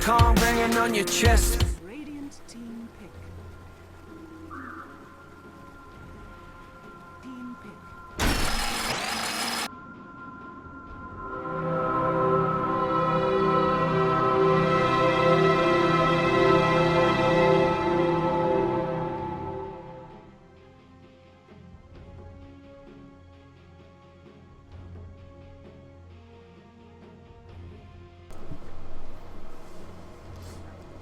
Kong banging on your chest. Radiant team pick. Team pick.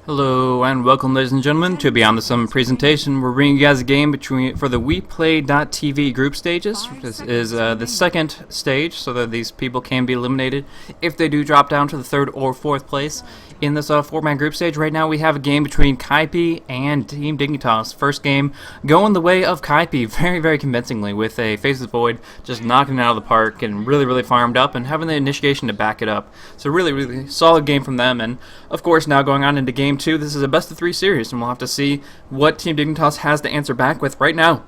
Hello and welcome, ladies and gentlemen, to Beyond the Summit presentation. We're bringing you guys a game for the WePlay.tv group stages. This is the second stage, so that these people can be eliminated if they do drop down to the third or fourth place in this four-man group stage. Right now we have a game between Kaipi and Team Dignitas. First game going the way of Kaipi very, very convincingly, with a Faces Void just knocking it out of the park and really, really farmed up and having the initiation to back it up. So really, really solid game from them. And of course, now going on into game two, this is a best of three series, and we'll have to see what Team Dignitas has to answer back with. Right now,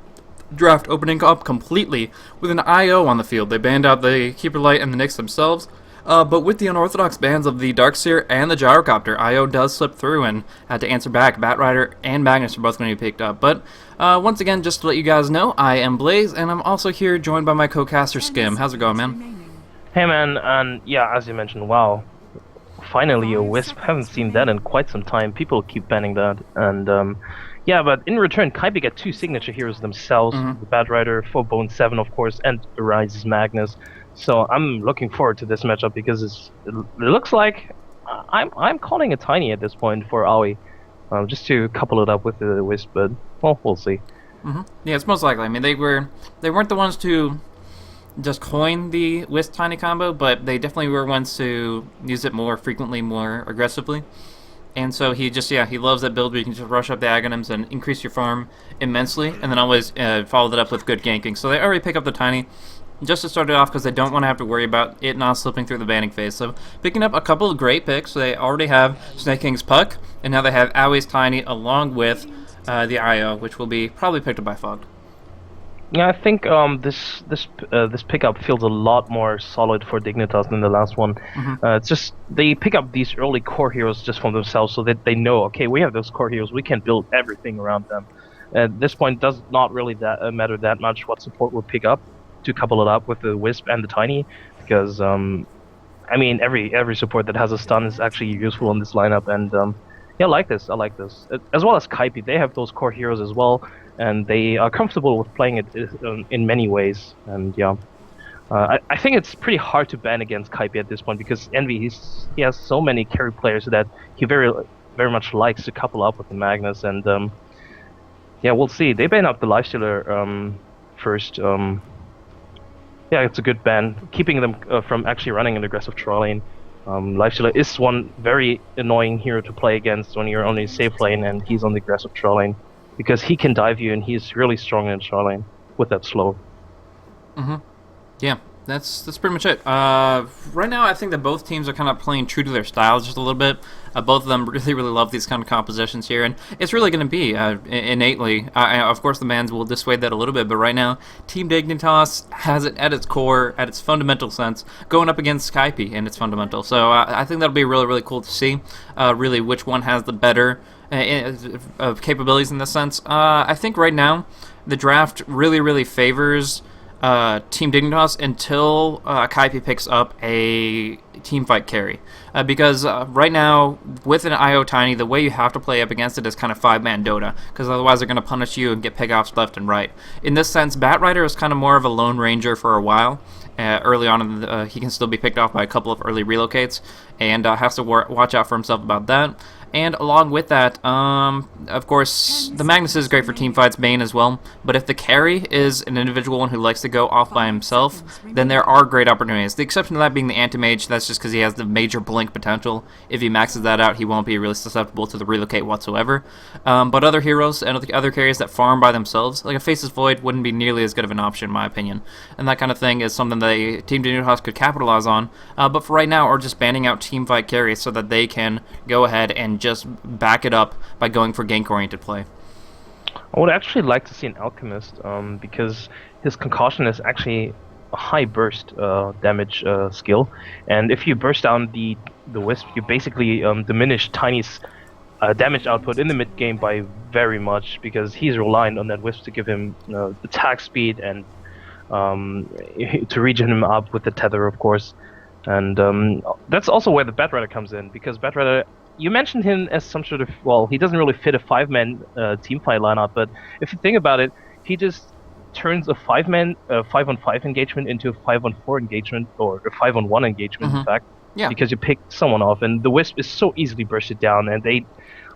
draft opening up completely with an IO on the field. They banned out the Keeper Light and the Nyx themselves, but with the unorthodox bans of the Darkseer and the Gyrocopter, IO does slip through and had to answer back. Batrider and Magnus are both going to be picked up. But once again, just to let you guys know, I am Blaze, and I'm also here joined by my co-caster Skim. How's it going, man? Hey man, and yeah, as you mentioned, wow. Finally a Wisp, haven't seen that in quite some time. People keep banning that, and yeah, but in return Kaipi get two signature heroes themselves, the Batrider, for Bone 7 of course, and Arises Magnus. So I'm looking forward to this matchup because it looks like I'm calling it tiny at this point for Aoi, just to couple it up with the Wisp, but well, we'll see. Yeah, it's most likely. I mean, they weren't the ones to just coin the Wisp Tiny combo, but they definitely were ones to use it more frequently, more aggressively. And so he loves that build where you can just rush up the Aghanims and increase your farm immensely, and then always follow that up with good ganking. So they already pick up the Tiny just to start it off because they don't want to have to worry about it not slipping through the banning phase. So picking up a couple of great picks. So they already have Snake King's Puck, and now they have Aoi's Tiny along with the IO, which will be probably picked up by Fogged. Yeah, I think this pickup feels a lot more solid for Dignitas than the last one. It's just they pick up these early core heroes just from themselves, so that they know, okay, we have those core heroes, we can build everything around them. At this point, does not really matter that much what support will pick up to couple it up with the Wisp and the Tiny, because I mean every support that has a stun is actually useful in this lineup, and yeah, I like this. As well as Kaipi, they have those core heroes as well, and they are comfortable with playing it in many ways. And yeah, I think it's pretty hard to ban against Kaipi at this point because Envy he has so many carry players that he very much likes to couple up with the Magnus. And yeah, we'll see. They ban out the Lifestealer first. Yeah, it's a good ban, keeping them from actually running an aggressive troll lane. Lifestealer is one very annoying hero to play against when you're on a safe lane and he's on the aggressive troll lane, because he can dive you and he's really strong in troll lane with that slow. Yeah, that's pretty much it. Right now, I think that both teams are kind of playing true to their styles just a little bit. Both of them really, really love these kind of compositions here, and it's really going to be innately. Of course, the bans will dissuade that a little bit, but right now, Team Dignitas has it at its core, at its fundamental sense, going up against Kaipi in its fundamental. So I think that'll be really, really cool to see, really, which one has the better capabilities in this sense. I think right now, the draft really, really favors Team Dignitas until Kaipi picks up a teamfight carry. Because right now, with an IO Tiny, the way you have to play up against it is kind of 5-man Dota, because otherwise they're going to punish you and get pickoffs left and right. In this sense, Batrider is kind of more of a lone ranger for a while. Early on, he can still be picked off by a couple of early relocates, and has to watch out for himself about that. And along with that, of course, the Magnus is great for teamfights, Bane as well, but if the carry is an individual one who likes to go off by himself, then there are great opportunities. The exception to that being the Anti-Mage, that's just because he has the major blink potential. If he maxes that out, he won't be really susceptible to the relocate whatsoever. But other heroes and other carries that farm by themselves, like a Faceless Void, wouldn't be nearly as good of an option in my opinion. And that kind of thing is something that Team Dignitas could capitalize on, but for right now, are just banning out teamfight carries so that they can go ahead and just back it up by going for gank-oriented play. I would actually like to see an Alchemist, because his Concussion is actually a high burst damage skill, and if you burst down the the Wisp, you basically diminish Tiny's damage output in the mid game by very much because he's reliant on that Wisp to give him attack speed and to regen him up with the tether, of course. And that's also where the Batrider comes in, because Batrider, you mentioned him as some sort of, well, he doesn't really fit a 5-man team fight lineup, but if you think about it, he just turns a 5-man 5-on-5 engagement into a 5-on-4 engagement, or a 5-on-1 engagement, in fact, because you pick someone off, and the Wisp is so easily bursted down, and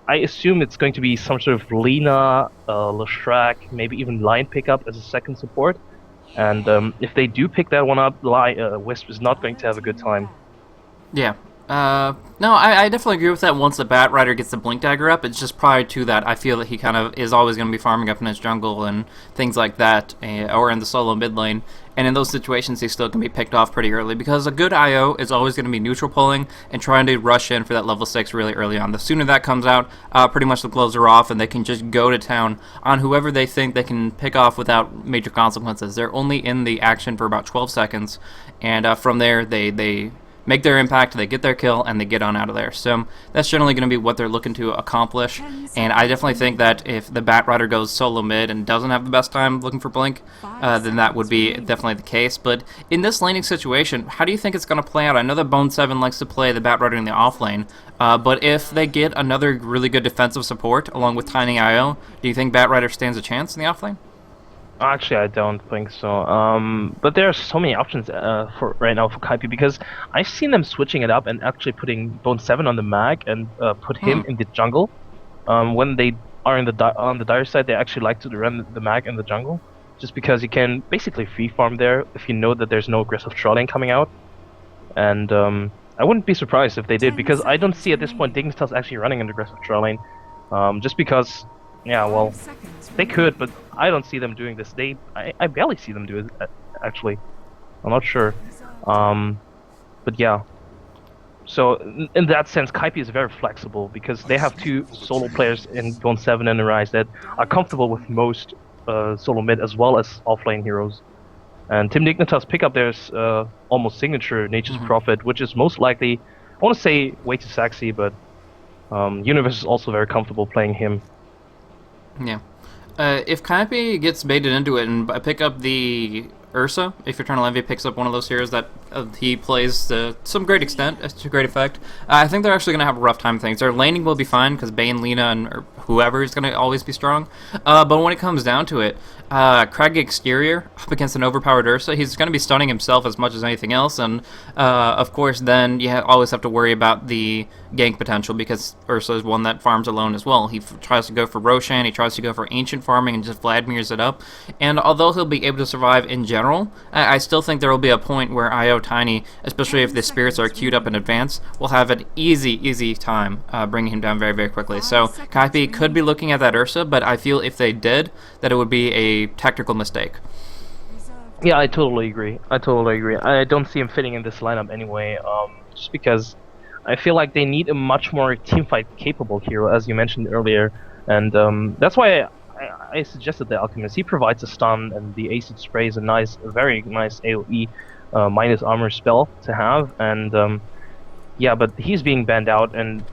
I assume it's going to be some sort of Lina, Leshrac, maybe even Lion pickup as a second support. And if they do pick that one up, Wisp is not going to have a good time. Yeah. No, I definitely agree with that. Once the Batrider gets the Blink Dagger up, it's just prior to that, I feel that he kind of is always going to be farming up in his jungle and things like that, or in the solo mid lane. And in those situations, he still can be picked off pretty early, because a good IO is always going to be neutral pulling and trying to rush in for that level 6 really early on. The sooner that comes out, pretty much the gloves are off, and they can just go to town on whoever they think they can pick off without major consequences. They're only in the action for about 12 seconds, and from there, they make their impact, they get their kill, and they get on out of there. So that's generally going to be what they're looking to accomplish, and I definitely think that if the Batrider goes solo mid and doesn't have the best time looking for Blink, then that would be definitely the case. But in this laning situation, how do you think it's going to play out? I know that Bone 7 likes to play the Batrider in the off lane, but if they get another really good defensive support along with Tiny IO, do you think Batrider stands a chance in the off lane? Actually, I don't think so. But there are so many options for right now for Kaipi, because I've seen them switching it up and actually putting Bone 7 on the mag and put him in the jungle. When they are on the dire side, they actually like to run the mag in the jungle, just because you can basically free farm there if you know that there's no aggressive trolling coming out. And I wouldn't be surprised if they did, because I don't see at this point Dignitas actually running an aggressive trolling, just because. Yeah, well, they could, but I don't see them doing this. I barely see them do it, actually. I'm not sure. But yeah. So, in that sense, Kaipi is very flexible, because they have two solo players in Bone 7 and Arise that are comfortable with most solo mid as well as offlane heroes. And Team Dignitas pick up their almost signature Nature's Prophet, which is most likely, I want to say way too sexy, but Universe is also very comfortable playing him. Yeah. If Kaipi gets baited into it and pick up the Ursa, if Eternal Envy picks up one of those heroes that he plays to some great extent, to great effect, I think they're actually going to have a rough time with things. Their laning will be fine, because Bane, Lina, and whoever is going to always be strong. But when it comes down to it, Craggy Exterior up against an overpowered Ursa, he's going to be stunning himself as much as anything else, and of course then you always have to worry about the gank potential, because Ursa is one that farms alone as well. He tries to go for Roshan, he tries to go for ancient farming and just Vladimirs it up, and although he'll be able to survive in general, I still think there will be a point where IO Tiny, especially if the spirits are queued up in advance, will have an easy time bringing him down very, very quickly. So Kaipi could be looking at that Ursa, but I feel if they did, that it would be a tactical mistake. Yeah, I totally agree. I don't see him fitting in this lineup anyway, just because I feel like they need a much more teamfight capable hero, as you mentioned earlier, and that's why I suggested the Alchemist. He provides a stun, and the acid spray is a very nice AoE minus armor spell to have, and yeah, but he's being banned out, and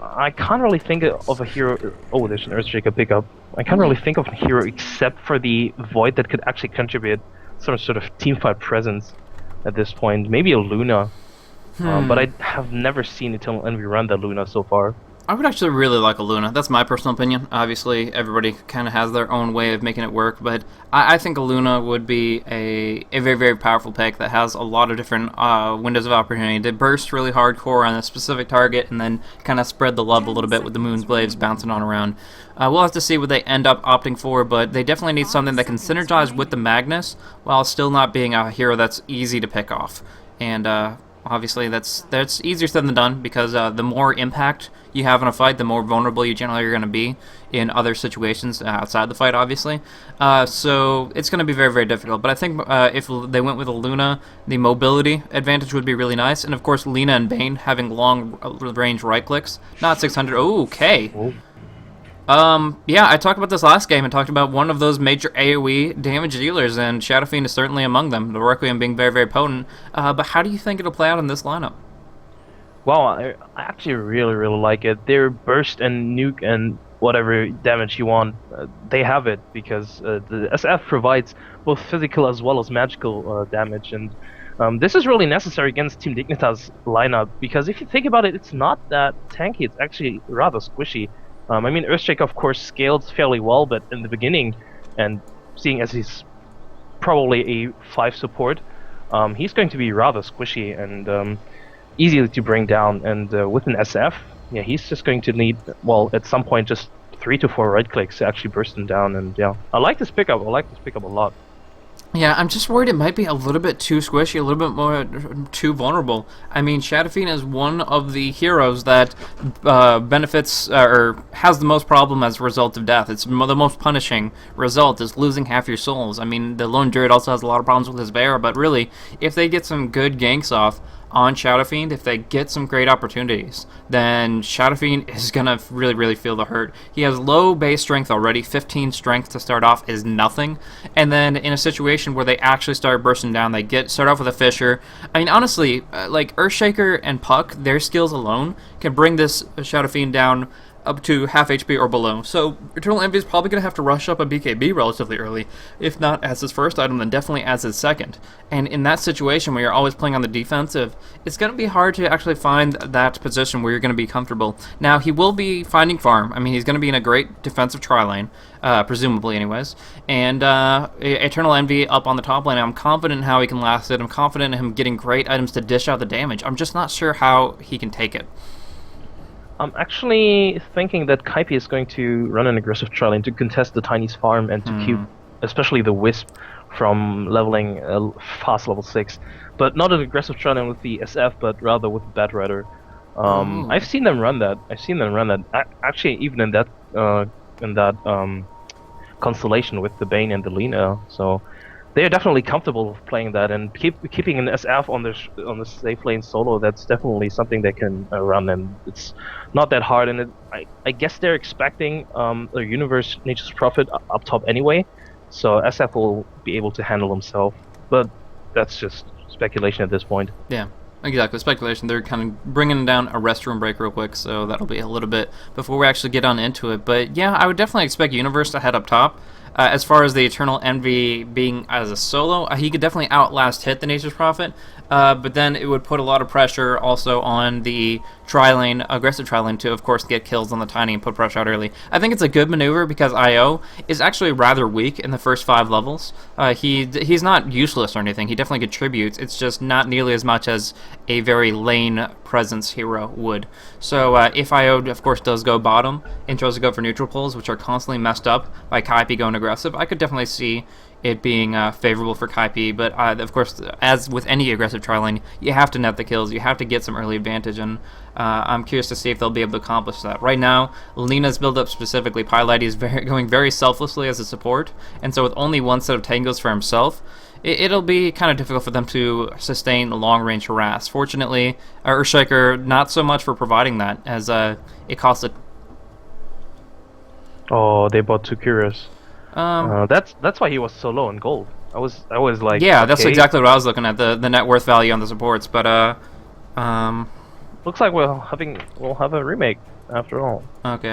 I can't really think of a hero. Oh, there's an Earthshaker pickup. I can't really think of a hero except for the Void that could actually contribute some sort of teamfight presence at this point. Maybe a Luna, but I have never seen Eternal Envy run that Luna so far. I would actually really like a Luna. That's my personal opinion. Obviously, everybody kind of has their own way of making it work, but I think a Luna would be a very, very powerful pick that has a lot of different windows of opportunity to burst really hardcore on a specific target and then kind of spread the love a little bit with the Moon's Blades bouncing on around. We'll have to see what they end up opting for, but they definitely need something that can synergize with the Magnus while still not being a hero that's easy to pick off. And obviously, that's easier said than done, because the more impact you have in a fight, the more vulnerable you generally are going to be in other situations outside the fight, obviously. So it's going to be very, very difficult. But I think if they went with a Luna, the mobility advantage would be really nice. And of course, Lina and Bane having long range right clicks. Not 600. Oh, okay. Yeah, I talked about this last game and talked about one of those major AoE damage dealers, and Shadow Fiend is certainly among them, the Requiem being very, very potent. But how do you think it'll play out in this lineup? Wow, I actually really like it. Their burst and nuke and whatever damage you want, they have it because the SF provides both physical as well as magical damage, and this is really necessary against Team Dignitas lineup because if you think about it, it's not that tanky. It's actually rather squishy. I mean, Earthshake of course scaled fairly well, but in the beginning, and seeing as he's probably a 5 support, he's going to be rather squishy and easy to bring down. And with an SF, yeah, he's just going to need, well, at some point, just 3 to 4 right clicks to actually burst him down. And yeah, I like this pickup. I like this pickup a lot. Yeah, I'm just worried it might be a little bit too squishy, a little bit more too vulnerable. I mean, Shadowfiend is one of the heroes that benefits or has the most problem as a result of death. It's the most punishing result is losing half your souls. I mean, the Lone Druid also has a lot of problems with his bear, but really, if they get some good ganks off on Shadowfiend, if they get some great opportunities, then Shadowfiend is going to really feel the hurt. He has low base strength already. 15 strength to start off is nothing. And then in a situation where they actually start bursting down, they start off with a Fissure. I mean, honestly, like Earthshaker and Puck, their skills alone can bring this Shadowfiend down up to half HP or below. So Eternal Envy is probably going to have to rush up a BKB relatively early, if not as his first item, then definitely as his second. And in that situation where you're always playing on the defensive, it's going to be hard to actually find that position where you're going to be comfortable. Now, he will be finding farm. I mean, he's going to be in a great defensive tri-lane, presumably anyways. And Eternal Envy up on the top lane, I'm confident in how he can last it. I'm confident in him getting great items to dish out the damage. I'm just not sure how he can take it. I'm actually thinking that Kaipi is going to run an aggressive tri-lane to contest the Tiny's farm and to keep, especially the Wisp, from leveling fast level 6. But not an aggressive tri-lane with the SF, but rather with Bat Rider. I've seen them run that. Actually, even in that constellation with the Bane and the Lina. So they are definitely comfortable with playing that, and keeping an SF on the safe lane solo. That's definitely something they can run, and it's not that hard. And I guess they're expecting a Universe Nature's Prophet up top anyway, so SF will be able to handle himself. But that's just speculation at this point. Yeah. Exactly, speculation. They're kind of bringing down a restroom break real quick, so that'll be a little bit before we actually get on into it. But yeah, I would definitely expect Universe to head up top. As far as the Eternal Envy being as a solo, he could definitely outlast hit the Nature's Prophet, but then it would put a lot of pressure also on the tri-lane, aggressive tri-lane to, of course, get kills on the Tiny and put pressure out early. I think it's a good maneuver because IO is actually rather weak in the first 5 levels. He's not useless or anything. He definitely contributes. It's just not nearly as much as a very lane presence hero would. So if IO, of course, does go bottom and chose to go for neutral pulls, which are constantly messed up by Kaipi going aggressive, I could definitely see it being favorable for Kaipi, but of course, as with any aggressive tri-lane, you have to net the kills, you have to get some early advantage, and I'm curious to see if they'll be able to accomplish that. Right now, Lina's build-up specifically, Pylite is going very selflessly as a support, and so with only one set of tangos for himself, it'll be kind of difficult for them to sustain long-range harass. Fortunately, Earthshaker, not so much for providing that, as it costs a... Oh, they bought 2 Curious. That's why he was so low in gold. I was like, yeah, okay. That's exactly what I was looking at, the net worth value on the supports. But looks like we'll have a remake after all. Okay,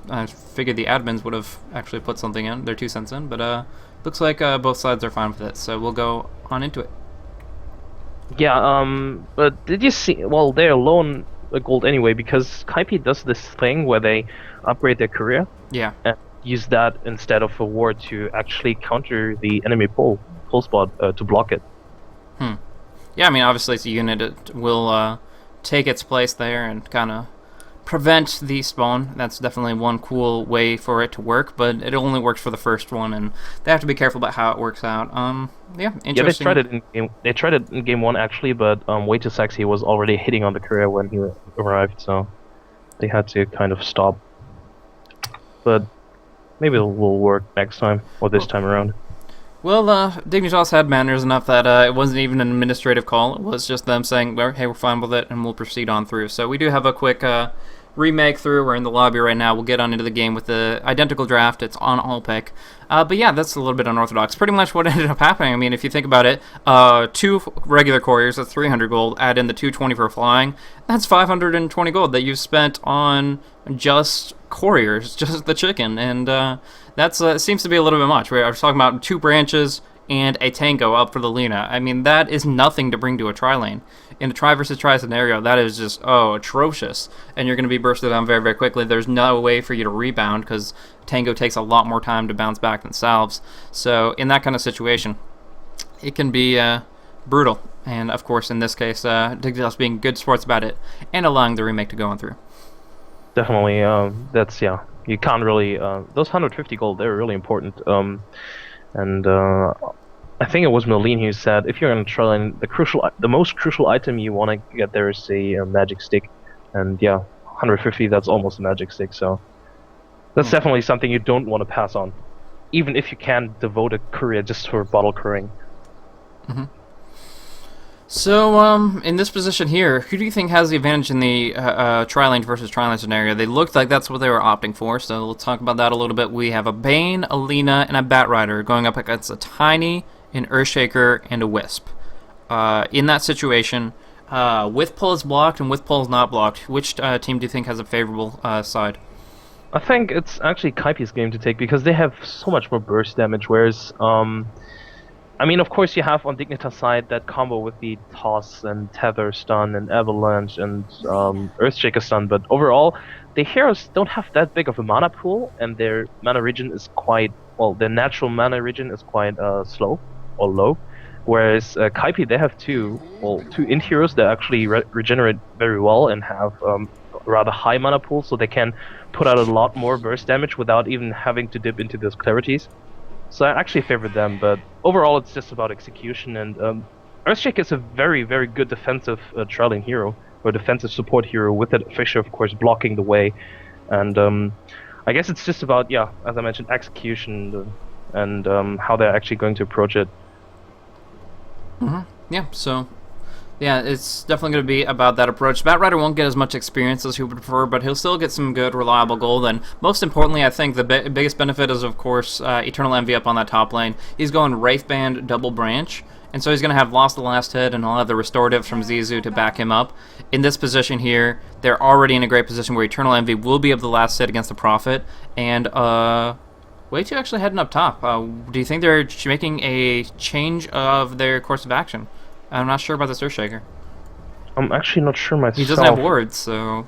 I figured the admins would have actually put something in, their 2 cents in, but looks like both sides are fine with it. So we'll go on into it. Yeah. But did you see? Well, they're low on gold anyway because Kaipi does this thing where they upgrade their career. Yeah. And use that instead of a ward to actually counter the enemy pull spot to block it. Yeah, I mean, obviously it's a unit. It will take its place there and kind of prevent the spawn. That's definitely one cool way for it to work, but it only works for the first one, and they have to be careful about how it works out. Yeah, interesting. Yeah, they tried it in game 1 actually, but Way Too Sexy was already hitting on the career when he arrived, so they had to kind of stop. But maybe it will work next time, or this time around. Well, Dignitas had manners enough that it wasn't even an administrative call. It was just them saying, well, hey, we're fine with it, and we'll proceed on through. So we do have a quick remake through. We're in the lobby right now. We'll get on into the game with the identical draft. It's on all pick. But yeah, that's a little bit unorthodox. Pretty much what ended up happening. I mean, if you think about it, 2 regular couriers, that's 300 gold. Add in the 220 for flying. That's 520 gold that you've spent on just couriers, just the chicken. And that's seems to be a little bit much. I was talking about 2 branches and a tango up for the Lina. I mean, that is nothing to bring to a tri-lane. In a try versus try scenario, that is just, atrocious. And you're going to be bursted down very, very quickly. There's no way for you to rebound because tango takes a lot more time to bounce back than salves. So in that kind of situation, it can be brutal. And of course, in this case, Dignitas being good sports about it and allowing the remake to go on through. Definitely, that's, yeah. You can't really, those 150 gold, they're really important. And I think it was Merlin who said, if you're going to try and the most crucial item you want to get there is a magic stick, and yeah, 150, that's almost a magic stick. So that's definitely something you don't want to pass on, even if you can devote a courier just for bottle currying. So, in this position here, who do you think has the advantage in the tri-lane versus tri-lane scenario? They looked like that's what they were opting for, so let's talk about that a little bit. We have a Bane, a Lina, and a Batrider going up against a Tiny, an Earthshaker, and a Wisp. In that situation, with pull is blocked and with pull is not blocked, which team do you think has a favorable side? I think it's actually Kaipi's game to take because they have so much more burst damage, whereas I mean, of course, you have on Dignitas side that combo with the Toss and Tether stun and Avalanche and Earthshaker stun, but overall, the heroes don't have that big of a mana pool, and their mana regen is quite, well, their natural mana regen is quite slow or low, whereas Kaipi, they have 2 int heroes that actually regenerate very well and have rather high mana pool, so they can put out a lot more burst damage without even having to dip into those clarities. So I actually favored them, but overall it's just about execution, and Earthshake is a very, very good defensive tri-lane hero, or defensive support hero, with that Fisher, of course, blocking the way. And I guess it's just about, yeah, as I mentioned, execution and how they're actually going to approach it. Yeah, so... yeah, it's definitely going to be about that approach. Batrider won't get as much experience as he would prefer, but he'll still get some good, reliable gold. And most importantly, I think the biggest benefit is, of course, Eternal Envy up on that top lane. He's going Wraithband double branch, and so he's going to have Lost the Last Hit, and he'll have the Restorative from Zizu to back him up. In this position here, they're already in a great position where Eternal Envy will be able to last hit against the Prophet. And Way2 actually heading up top. Do you think they're making a change of their course of action? I'm not sure about this Earthshaker. I'm actually not sure myself. He doesn't have wards, so...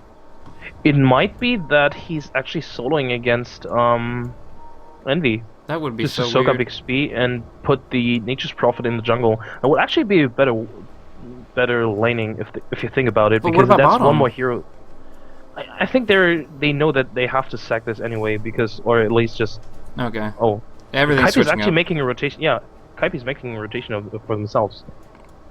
it might be that he's actually soloing against Envy. That would be just so to soak weird. up XP and put the Nature's Prophet in the jungle. It would actually be a better laning if you think about it, But because what about that's bottom? one more hero. I think they know that they have to sack this anyway, because, or at least just... Okay. Oh, Everything's Kaipi's switching actually up. making a rotation. Yeah, Kaipi's making a rotation for themselves.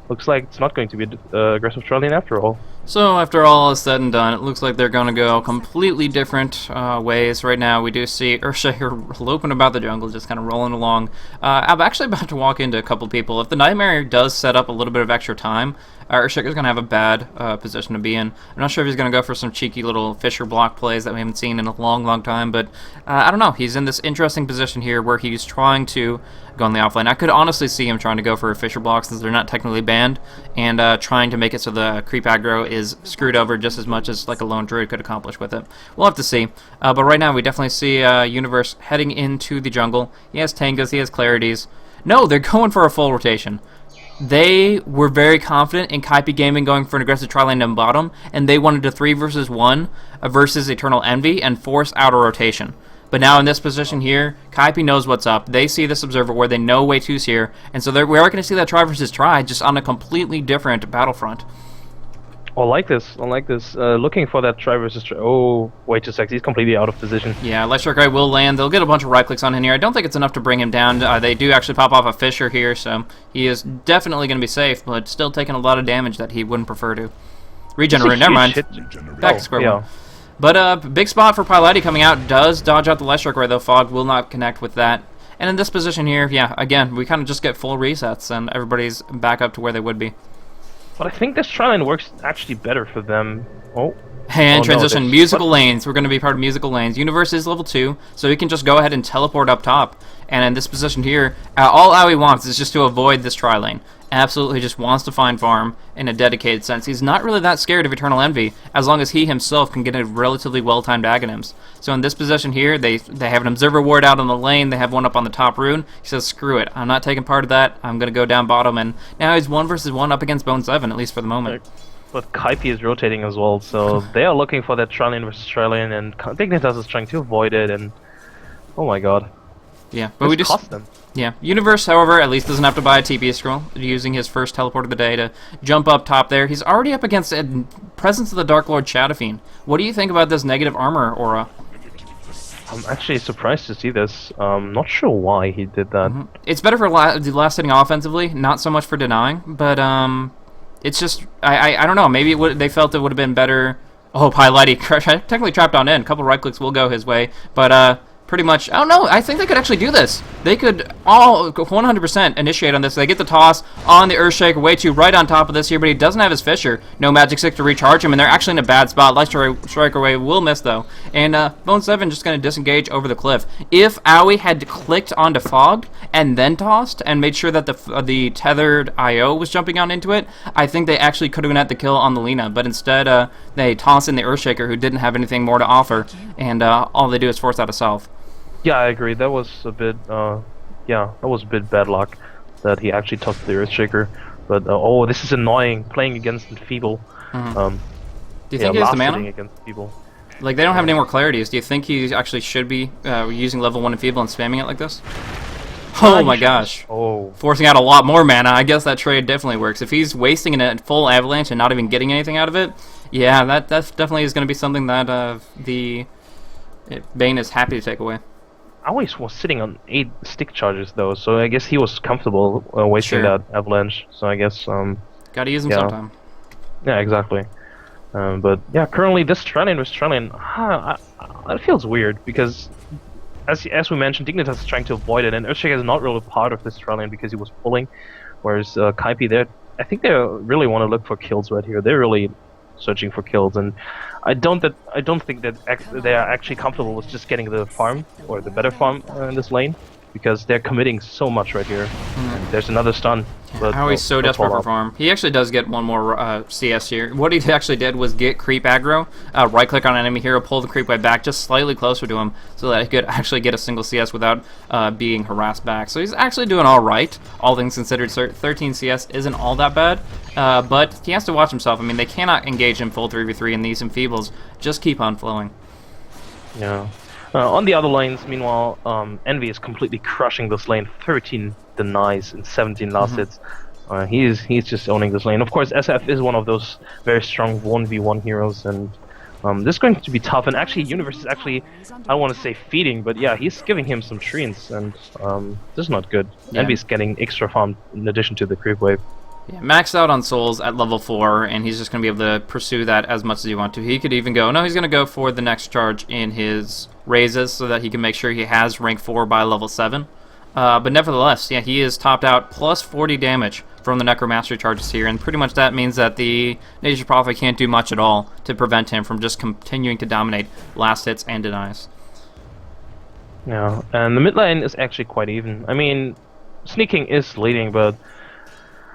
Looks like it's not going to be aggressive tri-lane after all. So after all is said and done, it looks like they're going to go completely different ways. Right now we do see Earthshaker loping about the jungle, just kind of rolling along. I'm actually about to walk into a couple people. If the Nightmare does set up a little bit of extra time, Earthshaker's going to have a bad position to be in. I'm not sure if he's going to go for some cheeky little Fisher block plays that we haven't seen in a long, long time, but I don't know. He's in this interesting position here where he's trying to go on the offlane. I could honestly see him trying to go for a Fisher block since they're not technically banned, and trying to make it so the creep aggro is screwed over just as much as like a lone druid could accomplish with it. We'll have to see. But right now we definitely see Universe heading into the jungle. He has Tangas, he has Clarities. No, they're going for a full rotation. They were very confident in Kaipi Gaming going for an aggressive tri-lane down bottom, and they wanted to 3 versus 1 versus Eternal Envy and force out a rotation. But now in this position here, Kaipi knows what's up. They see this observer where they know Way2's here, and so we are going to see that try versus try, just on a completely different battlefront. I like this. I like this. Looking for that try versus try. Oh, way too sexy. He's completely out of position. Yeah, Leshrakai will land. They'll get a bunch of right clicks on him here. I don't think it's enough to bring him down. They do actually pop off a Fisher here, so he is definitely going to be safe, but still taking a lot of damage that he wouldn't prefer to. Regenerate, never mind. Back to square one. But big spot for Pilotti coming out. Does dodge out the Leshrakai, though. Fog will not connect with that. And in this position here, yeah, again, we kind of just get full resets, and everybody's back up to where they would be. But I think this tri-lane works actually better for them. Oh, And Oh, no, transition, there's- musical what? lanes. We're going to be part of musical lanes. Universe is level 2, so he can just go ahead and teleport up top. And in this position here, all Aoi wants is just to avoid this tri-lane. Absolutely just wants to find farm in a dedicated sense. He's not really that scared of Eternal Envy, as long as he himself can get a relatively well-timed Aghanims. So in this position here, they have an Observer Ward out on the lane, they have one up on the top rune. He says, screw it, I'm not taking part of that, I'm going to go down bottom, and now he's 1 versus 1 up against Bone 7, at least for the moment. But Kaipi is rotating as well, so they are looking for that Tralian versus Tralian, and Dignitas is trying to avoid it, and oh my god. Yeah, but we This just... cost them. Yeah, Universe, however, at least doesn't have to buy a TP scroll, using his first teleport of the day to jump up top there. He's already up against a Presence of the Dark Lord Shadowfiend. What do you think about this negative armor aura? I'm actually surprised to see this. Not sure why he did that. It's better for the last hitting offensively, not so much for denying, but it's just, I don't know, maybe they felt it would have been better. Oh, Pilotti, technically trapped on in. A couple right clicks will go his way, but pretty much, I don't know, I think they could actually do this. They could all 100% initiate on this. They get the toss on the Earthshaker, way too right on top of this here, but he doesn't have his Fissure. No Magic Stick to recharge him, and they're actually in a bad spot. Light Striker Wave will miss, though. And Bone 7 just going to disengage over the cliff. If Aoi had clicked onto Fogged and then tossed and made sure that the tethered IO was jumping on into it, I think they actually could have got the kill on the Lina, but instead they toss in the Earthshaker, who didn't have anything more to offer, and all they do is force out a Self. Yeah, I agree. That was a bit, bad luck that he actually tossed the Earthshaker. But oh, this is annoying. Playing against Enfeeble. Do you think he has the mana? Against Enfeeble. Like, they don't have any more clarities. Do you think he actually should be using level 1 Enfeeble and spamming it like this? Oh my gosh. Oh. Forcing out a lot more mana. I guess that trade definitely works. If he's wasting a full Avalanche and not even getting anything out of it, yeah, that definitely is going to be something that Bane is happy to take away. Aoi was sitting on 8 stick charges though, so I guess he was comfortable wasting that Avalanche. So I guess gotta use them sometime. Yeah, exactly. But yeah, currently this Tralian was Tralian. It feels weird because, as we mentioned, Dignitas is trying to avoid it, and Earthshaker is not really part of this Tralian because he was pulling, whereas Kaipi, I think they really want to look for kills right here. They're really searching for kills, and I don't think that they are actually comfortable with just getting the farm or the better farm in this lane, because they're committing so much right here. There's another stun. But He's so desperate for farm. He actually does get one more CS here. What he actually did was get creep aggro, right click on enemy hero, pull the creep way back just slightly closer to him so that he could actually get a single CS without being harassed back. So he's actually doing alright, all things considered. 13 CS isn't all that bad, but he has to watch himself. I mean, they cannot engage him full 3v3, and these Enfeebles just keep on flowing. Yeah. On the other lanes, meanwhile, Envy is completely crushing this lane. 13 denies and 17 last hits. He's just owning this lane. Of course, SF is one of those very strong 1v1 heroes, and this is going to be tough. And actually, Universe is actually, I don't want to say feeding, but yeah, he's giving him some treants, and this is not good. Yeah. Envy's getting extra farm in addition to the creep wave. Yeah, maxed out on souls at level 4, and he's just going to be able to pursue that as much as he wants to. He could even go, no, he's going to go for the next charge in his raises so that he can make sure he has rank 4 by level 7. But nevertheless, yeah, he is topped out plus 40 damage from the Necromastery charges here, and pretty much that means that the Nature's Prophet can't do much at all to prevent him from just continuing to dominate last hits and denies. Yeah, and the mid lane is actually quite even. I mean, sneaking is leading, but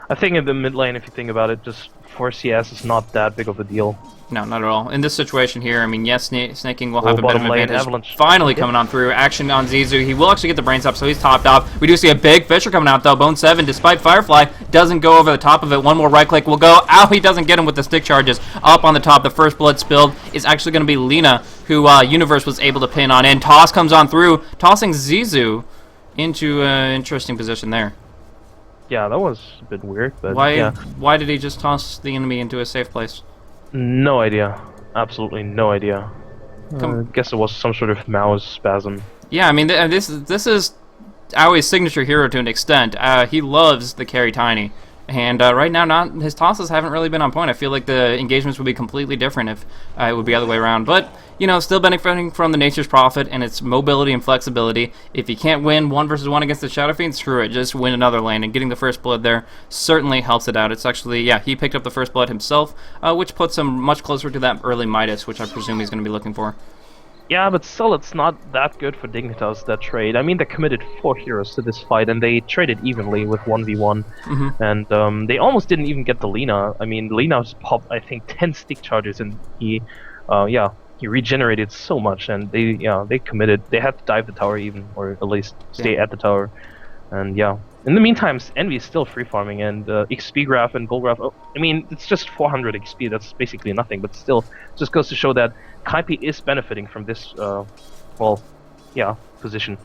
I think in the mid lane, if you think about it, just 4 CS is not that big of a deal. No, not at all. In this situation here, I mean, yes, snaking will have a bit of an lane, advantage. Avalanche. Finally coming on through. Action on Zizu. He will actually get the brains up, so he's topped off. We do see a big Fissure coming out, though. Bone 7, despite Firefly, doesn't go over the top of it. One more right click will go. Ow, he doesn't get him with the stick charges. Up on the top, the first blood spilled is actually going to be Lina, who Universe was able to pin on in. Toss comes on through, tossing Zizu into an interesting position there. Yeah, that was a bit weird, but Why, yeah. why did he just toss the enemy into a safe place? No idea. Absolutely no idea. I guess it was some sort of mouse spasm. Yeah, I mean, this is Aoi's signature hero to an extent. He loves the carry Tiny, And right now, his tosses haven't really been on point. I feel like the engagements would be completely different if it would be the other way around. But, you know, still benefiting from the Nature's Prophet and its mobility and flexibility. If you can't win 1 versus 1 against the Shadow Fiend, screw it. Just win another lane. And getting the first blood there certainly helps it out. It's actually, yeah, he picked up the first blood himself, which puts him much closer to that early Midas, which I presume he's going to be looking for. Yeah, but still, it's not that good for Dignitas, that trade. I mean, they committed 4 heroes to this fight, and they traded evenly with 1v1. And they almost didn't even get the Lina. I mean, Lina's popped, I think, 10 stick charges, and he regenerated so much, and they committed. They had to dive the tower even, or at least stay at the tower. And yeah. In the meantime, Envy is still free farming, and XP graph and gold graph. Oh, I mean, it's just 400 XP. That's basically nothing, but still, just goes to show that Kaipi is benefiting from this, position.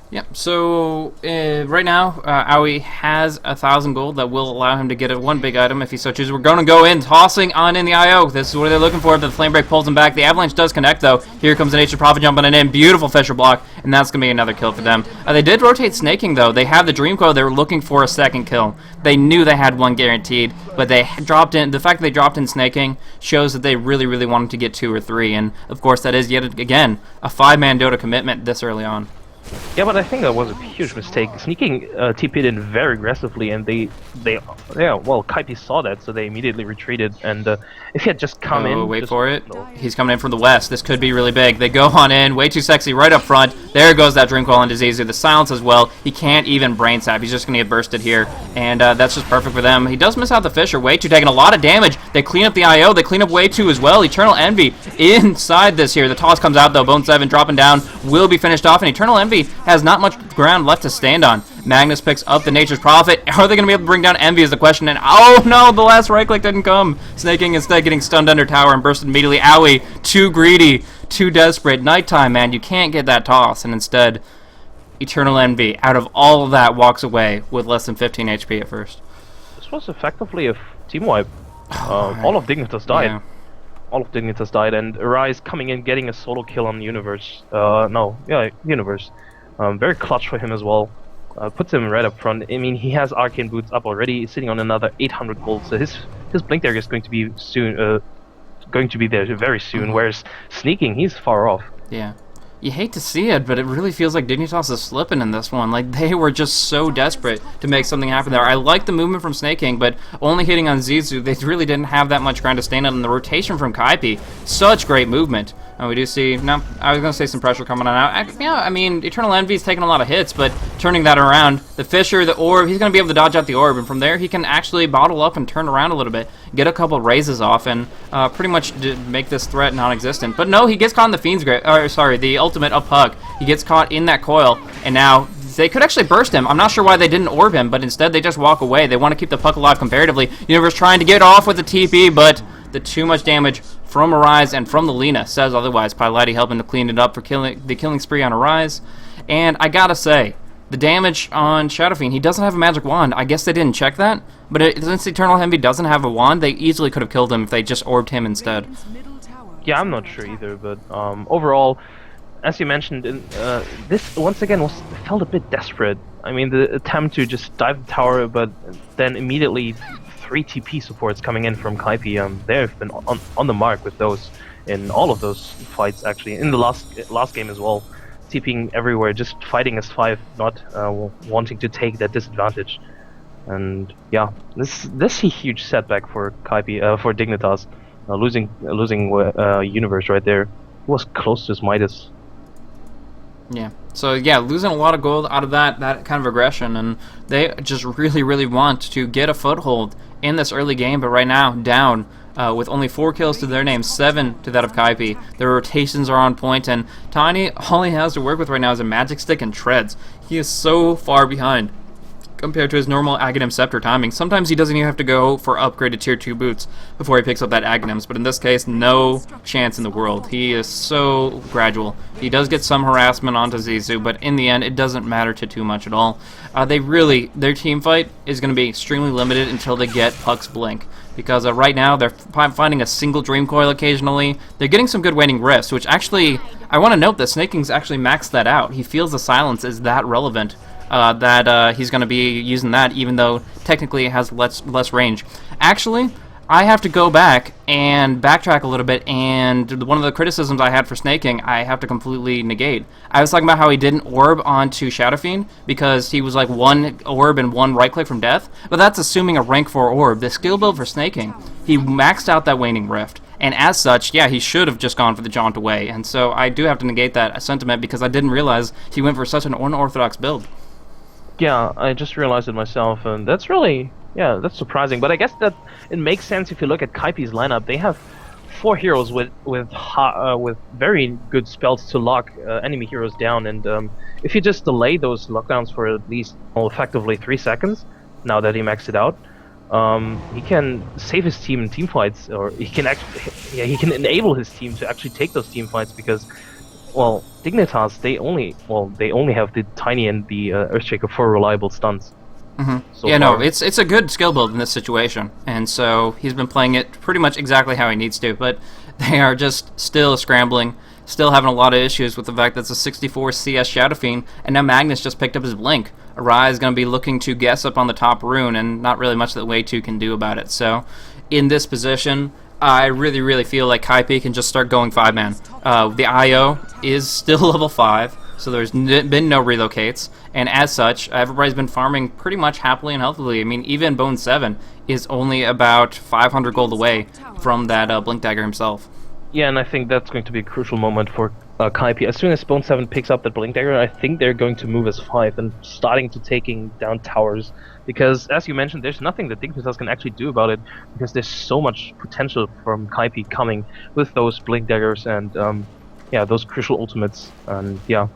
Yep, so right now, Aoi has 1,000 gold that will allow him to get one big item if he so chooses. We're going to go in, tossing on in the IO. This is what they're looking for, but the Flame Break pulls him back. The Avalanche does connect, though. Here comes the Nature Prophet jumping it in. Beautiful Fisher block, and that's going to be another kill for them. They did rotate Snaking, though. They have the Dream Coil. They were looking for a second kill. They knew they had one guaranteed, but they dropped in. The fact that they dropped in Snaking shows that they really, really wanted to get 2 or 3, and, of course, that is, yet again, a 5-man Dota commitment this early on. Yeah, but I think that was a huge mistake. Sneaking TP'd in very aggressively, and Kaipi saw that, so they immediately retreated. And if he had just come in, wait for it. No. He's coming in from the west. This could be really big. They go on in, way too sexy, right up front. There goes that Dream Coil into Zizu. The silence as well. He can't even brain sap. He's just gonna get bursted here, and that's just perfect for them. He does miss out the Fisher. Way too taking a lot of damage. They clean up the IO. They clean up way too as well. Eternal Envy inside this here. The toss comes out though. Bone 7 dropping down will be finished off, and Eternal Envy has not much ground left to stand on. Magnus picks up the Nature's Prophet. Are they going to be able to bring down Envy is the question, and oh no, the last right click didn't come. Snaking instead getting stunned under tower and bursted immediately. Aoi, too greedy, too desperate. Nighttime, man, you can't get that toss, and instead, Eternal Envy, out of all of that, walks away with less than 15 HP at first. This was effectively a team wipe. All of Dignitas died. Yeah. All of Dignitas died, and Arise coming in, getting a solo kill on Universe. Universe. Very clutch for him as well. Puts him right up front. I mean, he has Arcane Boots up already, sitting on another 800 gold. So his blink dagger is going to be soon. Going to be there very soon. Whereas Sneaking, he's far off. Yeah. You hate to see it, but it really feels like Dignitas is slipping in this one. Like, they were just so desperate to make something happen there. I like the movement from Snaking, but only hitting on Zizu, they really didn't have that much ground to stand on. And the rotation from Kaipi, such great movement. And we do see, no, I was going to say some pressure coming on out. I mean, Eternal Envy's taking a lot of hits, but turning that around, the Fisher, the Orb, he's going to be able to dodge out the Orb, and from there he can actually bottle up and turn around a little bit, get a couple raises off, and pretty much make this threat non-existent. But no, he gets caught in the Fiend's Grip, the ultimate up Puck. He gets caught in that coil, and now they could actually burst him. I'm not sure why they didn't orb him, but instead they just walk away. They want to keep the Puck alive comparatively. Universe trying to get off with the TP, but the too much damage from Arise and from the Lina says otherwise. Pilotti helping to clean it up for the killing spree on Arise. And I gotta say, the damage on Shadow Fiend, he doesn't have a magic wand. I guess they didn't check that, but since Eternal Envy doesn't have a wand, they easily could have killed him if they just orbed him instead. Yeah, I'm not sure either, but overall, as you mentioned, this once again felt a bit desperate. I mean, the attempt to just dive the tower, but then immediately 3 TP supports coming in from Kaipi. They've been on the mark with those in all of those fights, actually. In the last game as well, TPing everywhere, just fighting as 5, not wanting to take that disadvantage. And yeah, this is a huge setback for Kaipi, for Dignitas, losing Universe right there. He was close to his Midas. Yeah. So yeah, losing a lot of gold out of that kind of aggression, and they just really, really want to get a foothold in this early game. But right now, down with only 4 kills to their name, 7 to that of Kaipi. Their rotations are on point, and Tiny, all he has to work with right now is a magic stick and treads. He is so far behind compared to his normal Aghanim Scepter timing. Sometimes he doesn't even have to go for upgraded tier 2 boots before he picks up that Aghanims, but in this case, no chance in the world. He is so gradual. He does get some harassment onto Zizu, but in the end, it doesn't matter too much at all. Their team fight is going to be extremely limited until they get Puck's Blink, because right now they're finding a single Dream Coil occasionally. They're getting some good waning rifts, which actually, I want to note that Snaking's actually maxed that out. He feels the silence is that relevant that he's going to be using that, even though technically it has less range. Actually, I have to go back and backtrack a little bit, and one of the criticisms I had for snaking, I have to completely negate. I was talking about how he didn't orb onto Shadow Fiend because he was like 1 orb and 1 right click from death, but that's assuming a rank 4 orb. The skill build for snaking, he maxed out that Waning Rift, and as such, yeah, he should have just gone for the Jaunt away, and so I do have to negate that sentiment because I didn't realize he went for such an unorthodox build. Yeah, I just realized it myself, and that's really, yeah, that's surprising. But I guess that it makes sense if you look at Kaipi's lineup. They have 4 heroes with very good spells to lock enemy heroes down, and if you just delay those lockdowns for at least, well, effectively 3 seconds, now that he maxed it out, he can save his team in team fights, or he can actually, yeah, he can enable his team to actually take those team fights because, well, Dignitas, they only have the Tiny and the Earthshaker for reliable stuns. So yeah, no, far. it's a good skill build in this situation, and so he's been playing it pretty much exactly how he needs to, but they are just still scrambling, still having a lot of issues with the fact that it's a 64 CS Shadow Fiend, and now Magnus just picked up his Blink. Arai is going to be looking to guess up on the top rune, and not really much that Way 2 can do about it. So, in this position, I really feel like Kaipi can just start going 5-man. The IO is still level 5, so there's been no relocates, and as such, everybody's been farming pretty much happily and healthily. I mean, even Bone 7 is only about 500 gold away from that Blink Dagger himself. Yeah, and I think that's going to be a crucial moment for Kaipi. As soon as Bone 7 picks up that Blink Dagger, I think they're going to move as 5 and starting to taking down towers. Because, as you mentioned, there's nothing that Dignitas can actually do about it, because there's so much potential from Kaipi coming with those Blink Daggers and, yeah, those crucial ultimates, and yeah.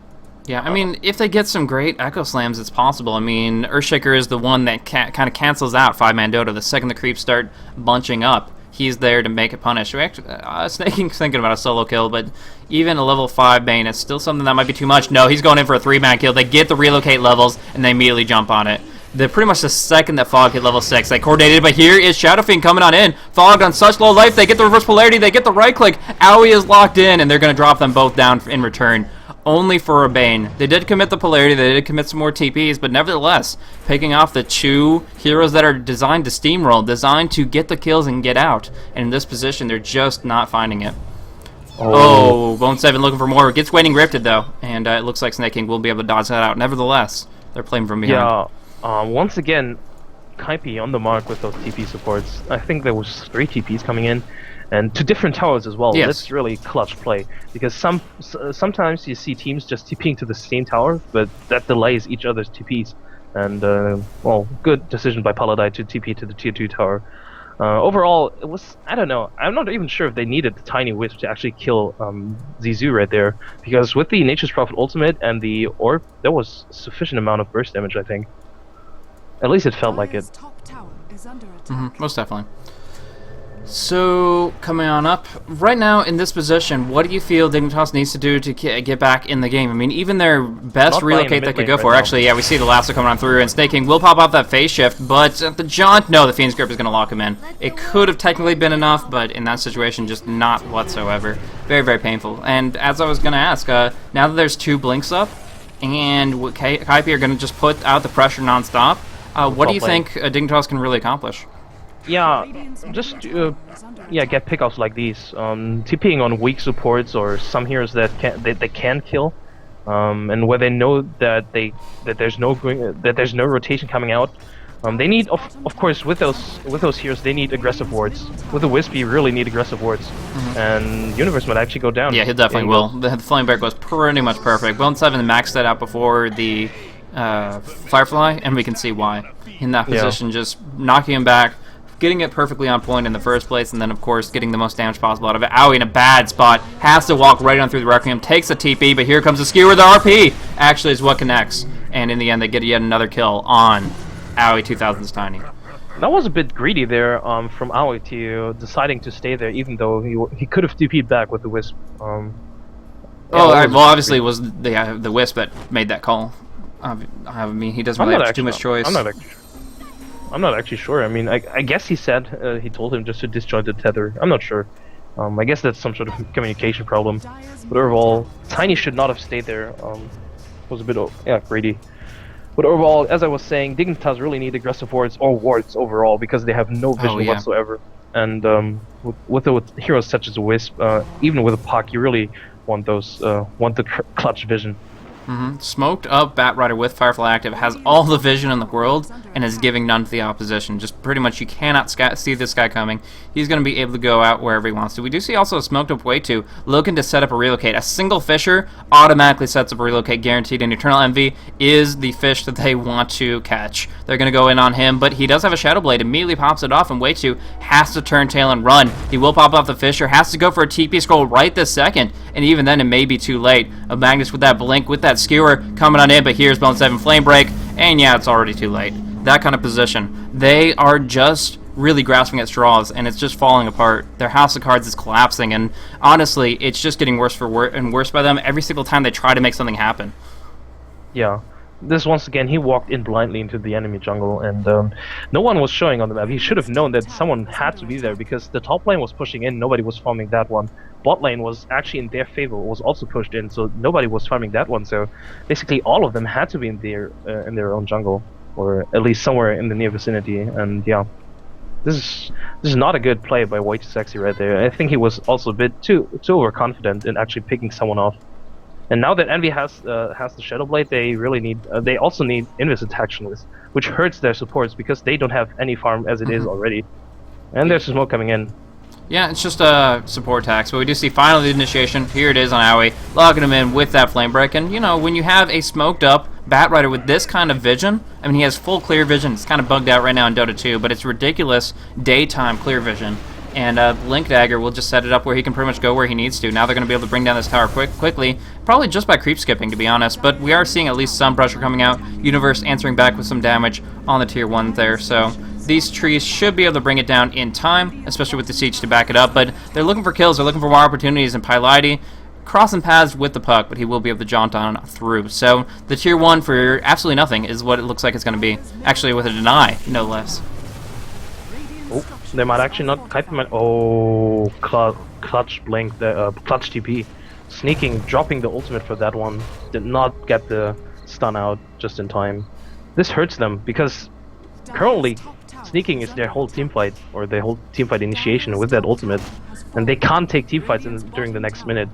Yeah, I mean, if they get some great Echo Slams, it's possible. I mean, Earthshaker is the one that kind of cancels out 5-man Dota. The second the creeps start bunching up, he's there to make it punish. Snaking's thinking about a solo kill, but even a level 5 Bane is still something that might be too much. No, he's going in for a 3-man kill. They get the relocate levels, and they immediately jump on it. They're pretty much the second that Fog hit level 6. They coordinated, but here is Shadow Fiend coming on in. Fog on such low life, they get the reverse polarity, they get the right click. Owie is locked in, and they're going to drop them both down in return. Only for a Bane. They did commit the polarity, they did commit some more TPs, but nevertheless, picking off the 2 heroes that are designed to steamroll, designed to get the kills and get out. And in this position, they're just not finding it. Oh, Bone 7 looking for more. Gets Waning Rifted, though, and it looks like Snake King will be able to dodge that out. Nevertheless, they're playing from behind. Yeah, once again, Kaipi on the mark with those TP supports. I think there was 3 TPs coming in, and to different towers as well. Yes. That's really clutch play, because sometimes you see teams just TPing to the same tower, but that delays each other's TPs. And, well, good decision by Paladai to TP to the tier 2 tower. Overall, it was, I don't know, I'm not even sure if they needed the Tiny Wisp to actually kill Zizou right there, because with the Nature's Prophet ultimate and the Orb, there was sufficient amount of burst damage, I think. At least it felt like it. Top tower is under attack. Most definitely. So, coming on up, right now in this position, what do you feel Dignitas needs to do to get back in the game? I mean, even their best Not relocate they could go right for, now. actually, yeah, we see the lasso coming on through, and Snake King will pop off that phase shift, but the Jaunt, no, the Fiend's Grip is going to lock him in. It could have technically been enough, but in that situation, just not whatsoever. Very painful. And as I was going to ask, now that there's 2 blinks up, and Kaipi are going to just put out the pressure non-stop, what do you think Dignitas can really accomplish? Yeah, just get pickoffs like these. TPing on weak supports or some heroes that they can kill, and where they know that there's no rotation coming out. They need, of course, with those heroes, they need aggressive wards. With the Wisp, you really need aggressive wards, and Universe might actually go down. Yeah, he definitely will. The Flame Break was pretty much perfect. Bone 7 maxed that out before the Firefly, and we can see why. In that position, just knocking him back, getting it perfectly on point in the first place, and then, of course, getting the most damage possible out of it. Owie in a bad spot, has to walk right on through the Requiem, takes a TP, but here comes the skewer. The RP actually is what connects, and in the end, they get yet another kill on Owie 2000's Tiny. That was a bit greedy there from Owie to deciding to stay there, even though he could have TP'd back with the Wisp. Well, obviously it was the Wisp that made that call. I mean, he doesn't really have too much choice. I'm not actually sure. I mean, I guess he said he told him just to disjoint the tether. I'm not sure. I guess that's some sort of communication problem. But overall, Tiny should not have stayed there. Was a bit greedy. But overall, as I was saying, Dignitas really need aggressive wards or wards overall because they have no vision yeah. whatsoever. And with heroes such as Wisp, even with a Puck, you really want the clutch vision. Smoked up Batrider with Firefly active, has all the vision in the world, and is giving none to the opposition. Just pretty much you cannot see this guy coming. He's going to be able to go out wherever he wants to. We do see also a smoked up Way 2 looking to set up a relocate. A single Fisher automatically sets up a relocate guaranteed, and Eternal Envy is the fish that they want to catch. They're going to go in on him, but he does have a Shadow Blade, immediately pops it off, and Way 2 has to turn tail and run. He will pop off the Fisher, has to go for a TP scroll right this second, and even then it may be too late. A Magnus with that blink, with that skewer coming on in, but here's Bone 7 Flame Break, and yeah, it's already too late. That kind of position. They are just really grasping at straws, and it's just falling apart. Their house of cards is collapsing, and honestly, it's just getting worse and worse by them every single time they try to make something happen. Yeah. This once again, he walked in blindly into the enemy jungle, and no one was showing on the map. He should have known that someone had to be there because the top lane was pushing in, nobody was farming that one. Bot lane was actually in their favor, was also pushed in, so nobody was farming that one. So basically, all of them had to be in their own jungle, or at least somewhere in the near vicinity. And yeah, this is not a good play by Way Too Sexy right there. I think he was also a bit too overconfident in actually picking someone off. And now that Envy has the Shadow Blade, they really need. They also need Invis Attactionless, which hurts their supports because they don't have any farm as it is already. And there's smoke coming in. Yeah, it's just a support tax, but we do see finally the initiation. Here it is on Aoi, locking him in with that Flame Break. And, you know, when you have a smoked up Batrider with this kind of vision, I mean, he has full clear vision. It's kind of bugged out right now in Dota 2, but it's ridiculous daytime clear vision. And Blink Dagger will just set it up where he can pretty much go where he needs to. Now they're going to be able to bring down this tower quickly, probably just by creep skipping, to be honest. But we are seeing at least some pressure coming out. Universe answering back with some damage on the tier 1 there. So these trees should be able to bring it down in time, especially with the siege to back it up. But they're looking for kills. They're looking for more opportunities. And Pylite crossing paths with the puck, but he will be able to jaunt on through. So the tier 1 for absolutely nothing is what it looks like it's going to be. Actually, with a deny, no less. Oh, they might actually not. Kaipi might. Oh, clutch blink, the clutch TP, sneaking, dropping the ultimate for that one. Did not get the stun out just in time. This hurts them because currently sneaking is their whole team fight or their whole team fight initiation with that ultimate, and they can't take team fights during the next minute.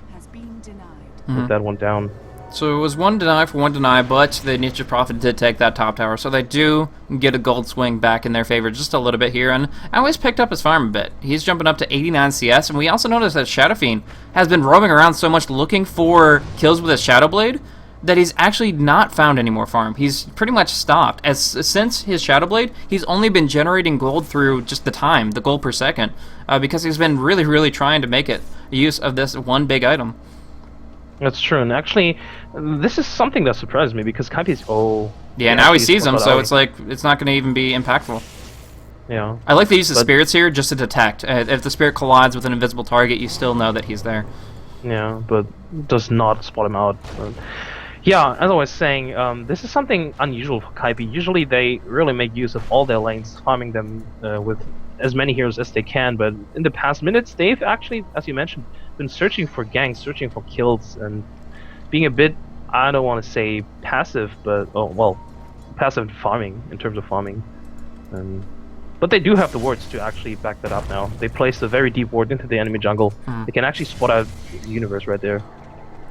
With that one down. So it was one deny for one deny, but the Nietzsche Prophet did take that top tower, so they do get a gold swing back in their favor just a little bit here, and Aoi's picked up his farm a bit. He's jumping up to 89 CS, and we also noticed that Shadow Fiend has been roaming around so much looking for kills with his Shadow Blade that he's actually not found any more farm. He's pretty much stopped. Since his Shadow Blade, he's only been generating gold through just the time, the gold per second, because he's been really, really trying to make it use of this one big item. That's true, and actually, this is something that surprised me because Kaipi's yeah, now he sees him, so it's like it's not going to even be impactful. Yeah. I like the use of spirits here just to detect. If the spirit collides with an invisible target, you still know that he's there. Yeah, but does not spot him out. Yeah, as I was saying, this is something unusual for Kaipi. Usually they really make use of all their lanes, farming them with as many heroes as they can, but in the past minutes, they've actually, as you mentioned, been searching for ganks, searching for kills, and being a bit, I don't want to say passive, but, passive farming, in terms of farming. But they do have the wards to actually back that up now. They placed a very deep ward into the enemy jungle. They can actually spot out the universe right there.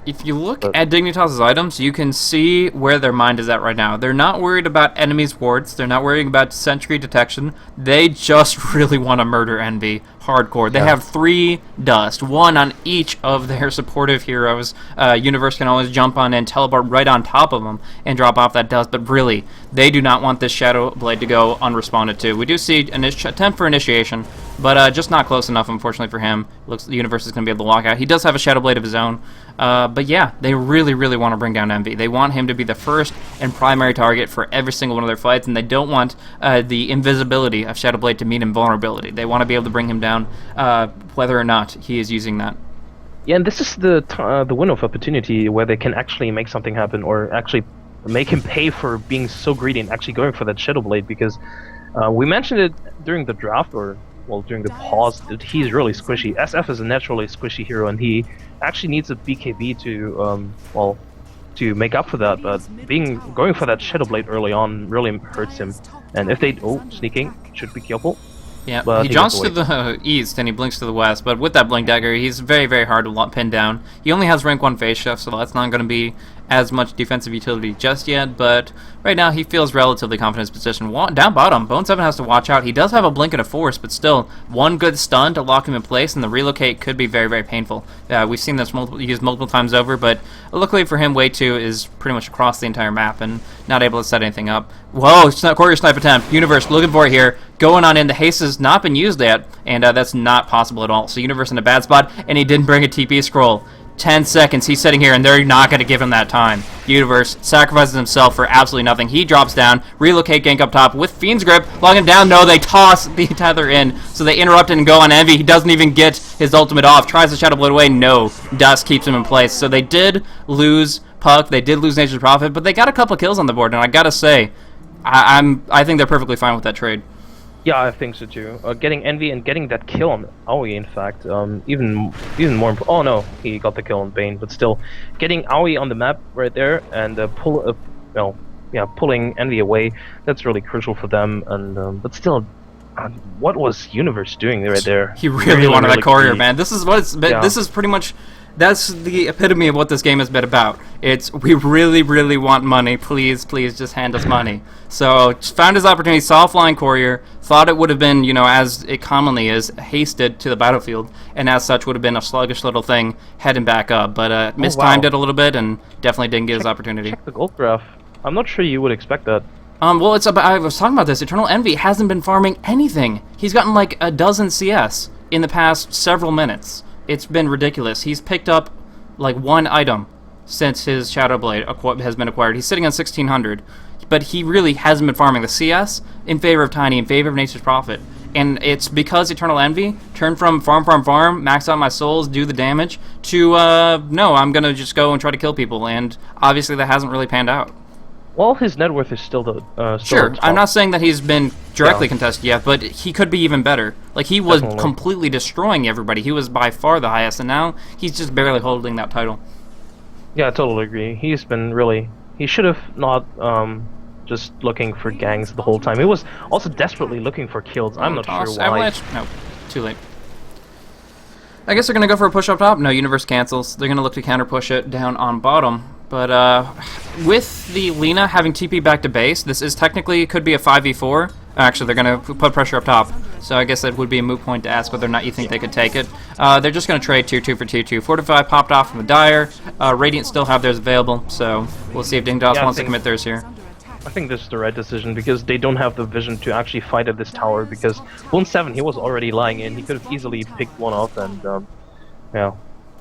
If you look at Dignitas' items, you can see where their mind is at right now. They're not worried about enemies' wards. They're not worrying about sentry detection. They just really want to murder Envy hardcore. They have 3 dust, 1 on each of their supportive heroes. Universe can always jump on and teleport right on top of them and drop off that dust, but really, they do not want this Shadow Blade to go unresponded to. We do see an attempt for initiation, but just not close enough, unfortunately, for him. Looks the Universe is going to be able to walk out. He does have a Shadow Blade of his own, but yeah, they really, really want to bring down Envy. They want him to be the first and primary target for every single one of their fights, and they don't want the invisibility of Shadow Blade to mean invulnerability. They want to be able to bring him down, whether or not he is using that. Yeah, and this is the window of opportunity where they can actually make something happen, or actually make him pay for being so greedy and actually going for that Shadow Blade, because we mentioned it during the draft, or during the pause, that he's really squishy. SF is a naturally squishy hero, and he actually needs a BKB to to make up for that, but going for that Shadow Blade early on really hurts him. And if they sneaking, should be careful. Yeah, but he jaunts to the east and he blinks to the west, but with that blink dagger, he's very, very hard to pin down. He only has rank 1 phase shift, so that's not going to be as much defensive utility just yet, but right now he feels relatively confident in his position. Down bottom, Bone 7 has to watch out. He does have a blink and a force, but still, one good stun to lock him in place, and the relocate could be very, very painful. We've seen this used multiple times over, but luckily for him, Wave 2 is pretty much across the entire map and not able to set anything up. Whoa, courier snipe attempt. Universe looking for it here. Going on in. The haste has not been used yet, and that's not possible at all. So Universe in a bad spot, and he didn't bring a TP scroll. 10 seconds, he's sitting here, and they're not going to give him that time. Universe sacrifices himself for absolutely nothing. He drops down, relocate gank up top with Fiend's Grip, log him down. No, they toss the tether in, so they interrupt it and go on Envy. He doesn't even get his ultimate off. Tries to Shadow Blade away. No, Dust keeps him in place. So they did lose Puck, they did lose Nature's Prophet, but they got a couple of kills on the board, and I gotta say, I think they're perfectly fine with that trade. Yeah, I think so too. Getting Envy and getting that kill on Aoi, in fact, even more. Oh no, he got the kill on Bane, but still, getting Aoi on the map right there and pulling Envy away, that's really crucial for them. And but still, what was Universe doing right there? He really wanted that courier, man. This is what it's. Yeah. This is pretty much. That's the epitome of what this game has been about. It's, we really, really want money. Please, please just hand us money. So, found his opportunity, saw flying courier, thought it would have been, as it commonly is, hasted to the battlefield, and as such would have been a sluggish little thing heading back up. But mistimed it a little bit and definitely didn't get his opportunity. Check the gold graph. I'm not sure you would expect that. Well, I was talking about this. Eternal Envy hasn't been farming anything. He's gotten like a dozen CS in the past several minutes. It's been ridiculous. He's picked up like one item since his Shadow Blade has been acquired. He's sitting on 1600, but he really hasn't been farming the CS in favor of Tiny, in favor of Nature's Prophet. And it's because Eternal Envy turned from farm, max out my souls, do the damage, to, no, I'm going to just go and try to kill people. And obviously that hasn't really panned out. Well, his net worth is still sure. I'm not saying that he's been directly contested yet, but he could be even better. Like, he was completely destroying everybody. He was by far the highest, and now he's just barely holding that title. Yeah, I totally agree. He's been really... He should have not just looking for gangs the whole time. He was also desperately looking for kills. I'm not sure why. Avalanche? No, too late. I guess they're going to go for a push up top. No, Universe cancels. They're going to look to counter push it down on bottom. But with the Lina having TP back to base, this is technically could be a 5v4. Actually, they're going to put pressure up top. So I guess that would be a moot point to ask whether or not you think they could take it. They're just going to trade tier 2 for tier 2. Fortify popped off from the Dire. Radiant still have theirs available. So we'll see if Dignitas wants to commit theirs here. I think this is the right decision because they don't have the vision to actually fight at this tower. Because Bone 7, he was already lying in. He could have easily picked one off and,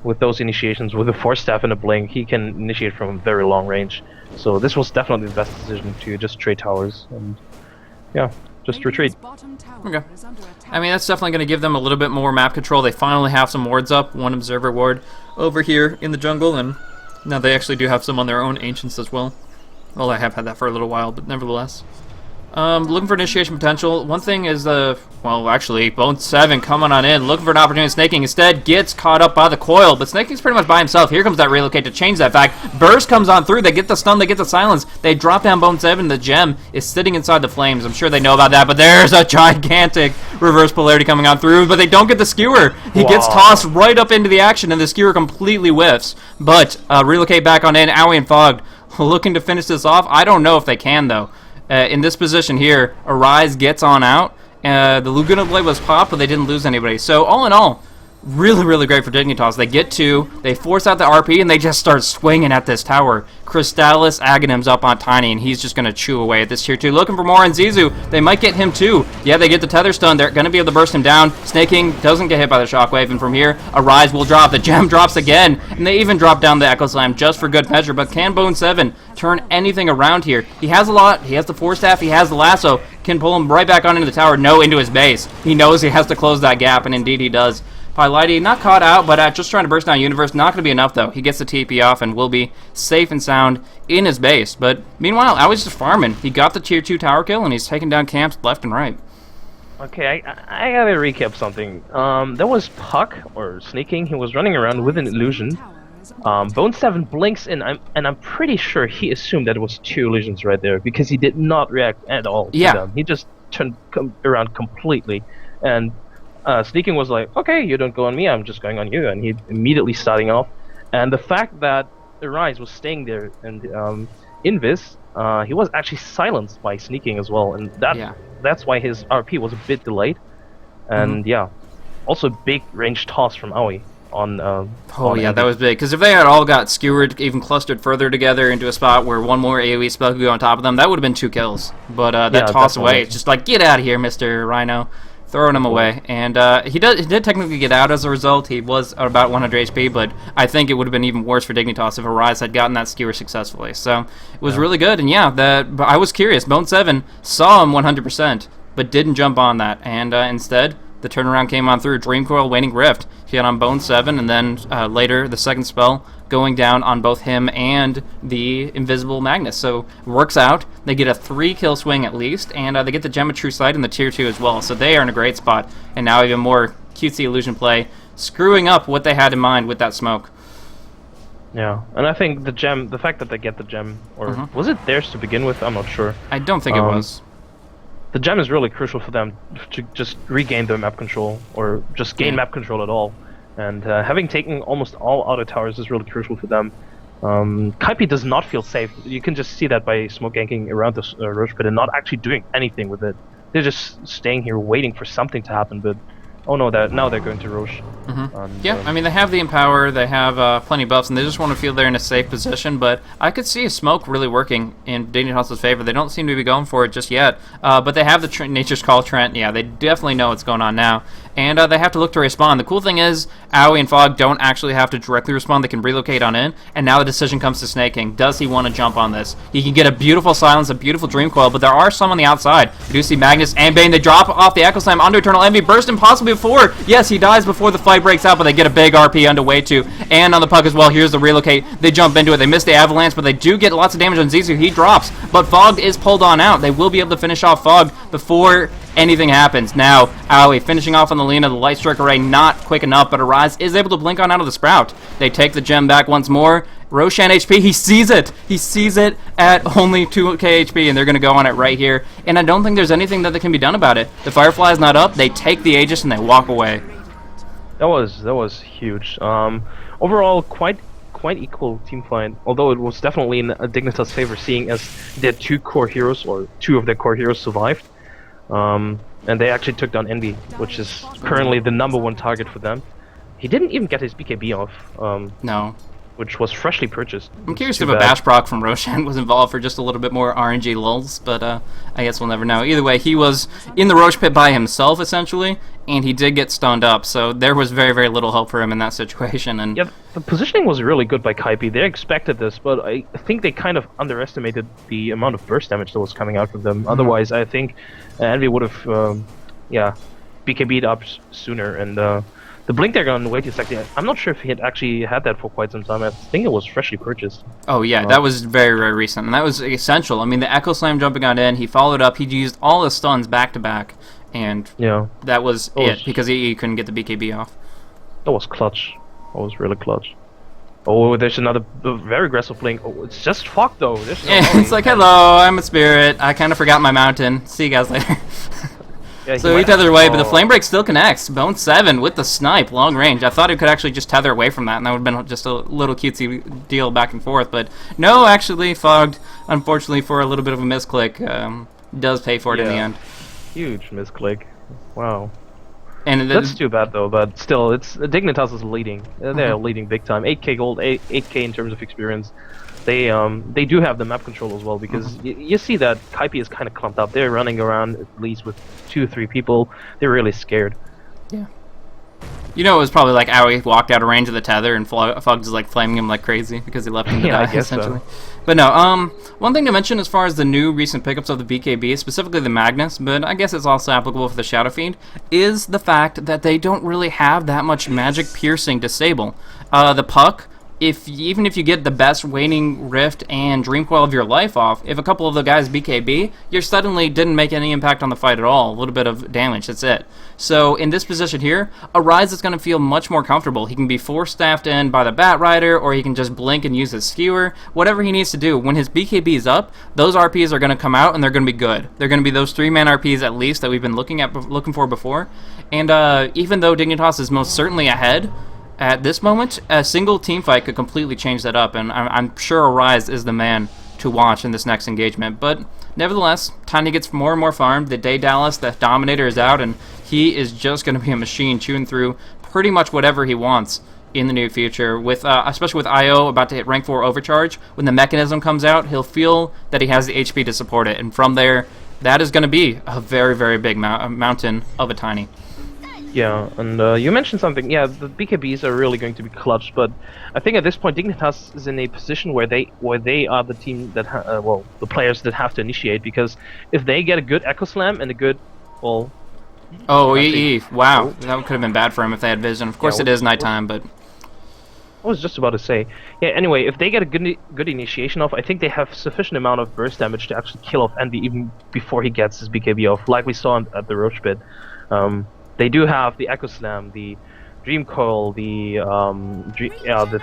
with those initiations, with the Force Staff and a Blink, he can initiate from very long range. So this was definitely the best decision to just trade towers and, just retreat. Okay. I mean, that's definitely going to give them a little bit more map control. They finally have some wards up, one observer ward over here in the jungle, and now they actually do have some on their own ancients as well. Well, I have had that for a little while, but nevertheless. Looking for initiation potential. One thing is, well, actually, Bone 7 coming on in, looking for an opportunity. Snaking instead gets caught up by the coil, but Snaking's pretty much by himself. Here comes that relocate to change that fact. Burst comes on through. They get the stun, they get the silence. They drop down Bone 7. The gem is sitting inside the flames. I'm sure they know about that, but there's a gigantic reverse polarity coming on through, but they don't get the skewer. He gets tossed right up into the action, and the skewer completely whiffs. But relocate back on in. Aoi and Fogged looking to finish this off. I don't know if they can, though. In this position here, Arise gets on out. The Laguna Blade was popped, but they didn't lose anybody. So all in all, really, really great for Dignitas. They get two, they force out the RP, and they just start swinging at this tower. Crystallis Aghanim's up on Tiny, and he's just going to chew away at this tier 2. Looking for more on Zizu. They might get him too. Yeah, they get the tether stun. They're going to be able to burst him down. Snaking doesn't get hit by the shockwave, and from here, Arise will drop. The gem drops again, and they even drop down the Echo Slam just for good measure. But can Bone 7 turn anything around here? He has a lot. He has the Force Staff. He has the lasso. Can pull him right back on into the tower. No, into his base. He knows he has to close that gap, and indeed he does. Pilaite not caught out, but just trying to burst down Universe. Not going to be enough, though. He gets the TP off and will be safe and sound in his base. But meanwhile, Aoi's just farming. He got the tier 2 tower kill, and he's taking down camps left and right. Okay, I gotta recap something. There was Puck, or Sneaking. He was running around with an illusion. Bone 7 blinks in, and I'm pretty sure he assumed that it was 2 illusions right there because he did not react at all to Yeah. them. He just turned around completely, and Sneaking was like, okay, you don't go on me, I'm just going on you, and he immediately starting off. And the fact that Arise was staying there and Invis, he was actually silenced by Sneaking as well, and that's why his RP was a bit delayed. And yeah, also big range toss from Aoi on. That was big, because if they had all got skewered, even clustered further together into a spot where one more AoE spell could go on top of them, that would have been 2 kills. But that toss away, it's just like, get out of here, Mr. Rhino. Throwing him away, and he did technically get out as a result. He was about 100 HP, but I think it would have been even worse for Dignitas if Arise had gotten that skewer successfully. So it was really good, and but I was curious. Bone 7 saw him 100%, but didn't jump on that, and instead the turnaround came on through Dream Coil, Waning Rift. He had on Bone 7, and then later the second spell going down on both him and the Invisible Magnus. So it works out. They get a 3-kill swing at least, and they get the Gem of True Sight in the Tier 2 as well. So they are in a great spot. And now even more cutesy illusion play, screwing up what they had in mind with that smoke. Yeah, and I think the gem, the fact that they get the gem, or was it theirs to begin with? I'm not sure. I don't think it was. The gem is really crucial for them to just regain their map control, or just gain map control at all. And having taken almost all outer towers is really crucial for them. Kaipi does not feel safe. You can just see that by smoke ganking around the Roche pit and not actually doing anything with it. They're just staying here waiting for something to happen, but oh no, now they're going to Roche. Yeah, I mean, they have the Empower, they have plenty of buffs, and they just want to feel they're in a safe position, but I could see a smoke really working in Dignitas' favor. They don't seem to be going for it just yet, but they have the Nature's Call Trent. Yeah, they definitely know what's going on now, and they have to look to respond. The cool thing is, Aoi and Fog don't actually have to directly respond. They can relocate on in, and now the decision comes to Snake King. Does he want to jump on this? He can get a beautiful silence, a beautiful Dream Coil, but there are some on the outside. We do see Magnus and Bane. They drop off the Echo Slam onto Eternal Envy, burst him possibly before. Yes, he dies before the fight breaks out, but they get a big RP underway too. And on the puck as well, here's the relocate. They jump into it. They miss the avalanche, but they do get lots of damage on Zizou. He drops, but Fog is pulled on out. They will be able to finish off Fog before anything happens. Now, Aoi finishing off on the Lena. The Light Strike Array not quick enough, but Arise is able to blink on out of the Sprout. They take the gem back once more. Roshan HP, he sees it. He sees it at only 2k HP, and they're going to go on it right here. And I don't think there's anything that can be done about it. The Firefly is not up. They take the Aegis, and they walk away. That was huge. Overall, quite equal team fight. Although it was definitely in Dignitas' favor, seeing as their 2 core heroes, or 2 of their core heroes, survived. And they actually took down Envy, which is currently the #1 target for them. He didn't even get his BKB off. No. Which was freshly purchased. I'm curious if a bash proc from Roshan was involved for just a little bit more RNG lulz, but I guess we'll never know. Either way, he was in the Roche pit by himself, essentially, and he did get stunned up, so there was very, very little hope for him in that situation. And yeah, the positioning was really good by Kaipi. They expected this, but I think they kind of underestimated the amount of burst damage that was coming out from them. Otherwise, I think Envy would have, BKB'd up sooner, and the blink there on the way to second, I'm not sure if he had actually had that for quite some time. I think it was freshly purchased. Oh yeah, that was very, very recent, and that was essential. I mean, the Echo Slam jumping on in, he followed up, he used all the stuns back to back, and that was it, because he couldn't get the BKB off. That was clutch. That was really clutch. Oh, there's another very aggressive blink. Oh, it's just Fog though. It's like, hello, I'm a spirit. I kind of forgot my mountain. See you guys later. Yeah, so he tethered away, but the Flame Break still connects. Bone 7 with the snipe, long range. I thought he could actually just tether away from that, and that would have been just a little cutesy deal back and forth. But no, actually, Fogged, unfortunately, for a little bit of a misclick, does pay for it in the end. Huge misclick. Wow. And that's too bad, though, but still, it's Dignitas is leading. They're leading big time. 8k gold, 8k in terms of experience. They do have the map control as well, because you see that Kaipi is kind of clumped up. They're running around at least with 2 or 3 people. They're really scared. Yeah. You know, it was probably like Aoi walked out of range of the tether and Fog just like flaming him like crazy because he left him to die, I guess essentially. So. But no, one thing to mention as far as the new recent pickups of the BKB, specifically the Magnus, but I guess it's also applicable for the Shadow Fiend, is the fact that they don't really have that much magic piercing disable. The Puck even if you get the best Waning Rift and Dream Coil of your life off, if a couple of the guys BKB, you suddenly didn't make any impact on the fight at all. A little bit of damage, that's it. So in this position here, a Ryze is going to feel much more comfortable. He can be force-staffed in by the Bat Rider, or he can just blink and use his skewer. Whatever he needs to do. When his BKB is up, those RPs are going to come out and they're going to be good. They're going to be those 3-man RPs at least that we've been looking for before. And even though Dignitas is most certainly ahead, at this moment, a single team fight could completely change that up, and I'm sure Ryze is the man to watch in this next engagement. But nevertheless, Tiny gets more and more farmed. The Day Dallas, the Dominator, is out, and he is just going to be a machine chewing through pretty much whatever he wants in the near future. With especially with IO about to hit rank 4 overcharge, when the mechanism comes out, he'll feel that he has the HP to support it, and from there, that is going to be a very, very big mountain of a Tiny. Yeah, and you mentioned something. Yeah, the BKBs are really going to be clutch, but I think at this point Dignitas is in a position where they are the team that the players that have to initiate, because if they get a good Echo Slam and a good wow, that could have been bad for him if they had vision. Of course, it is nighttime, but I was just about to say. Yeah. Anyway, if they get a good initiation off, I think they have sufficient amount of burst damage to actually kill off Envy even before he gets his BKB off, like we saw at the Roach pit. They do have the Echo Slam, the Dream Coil, the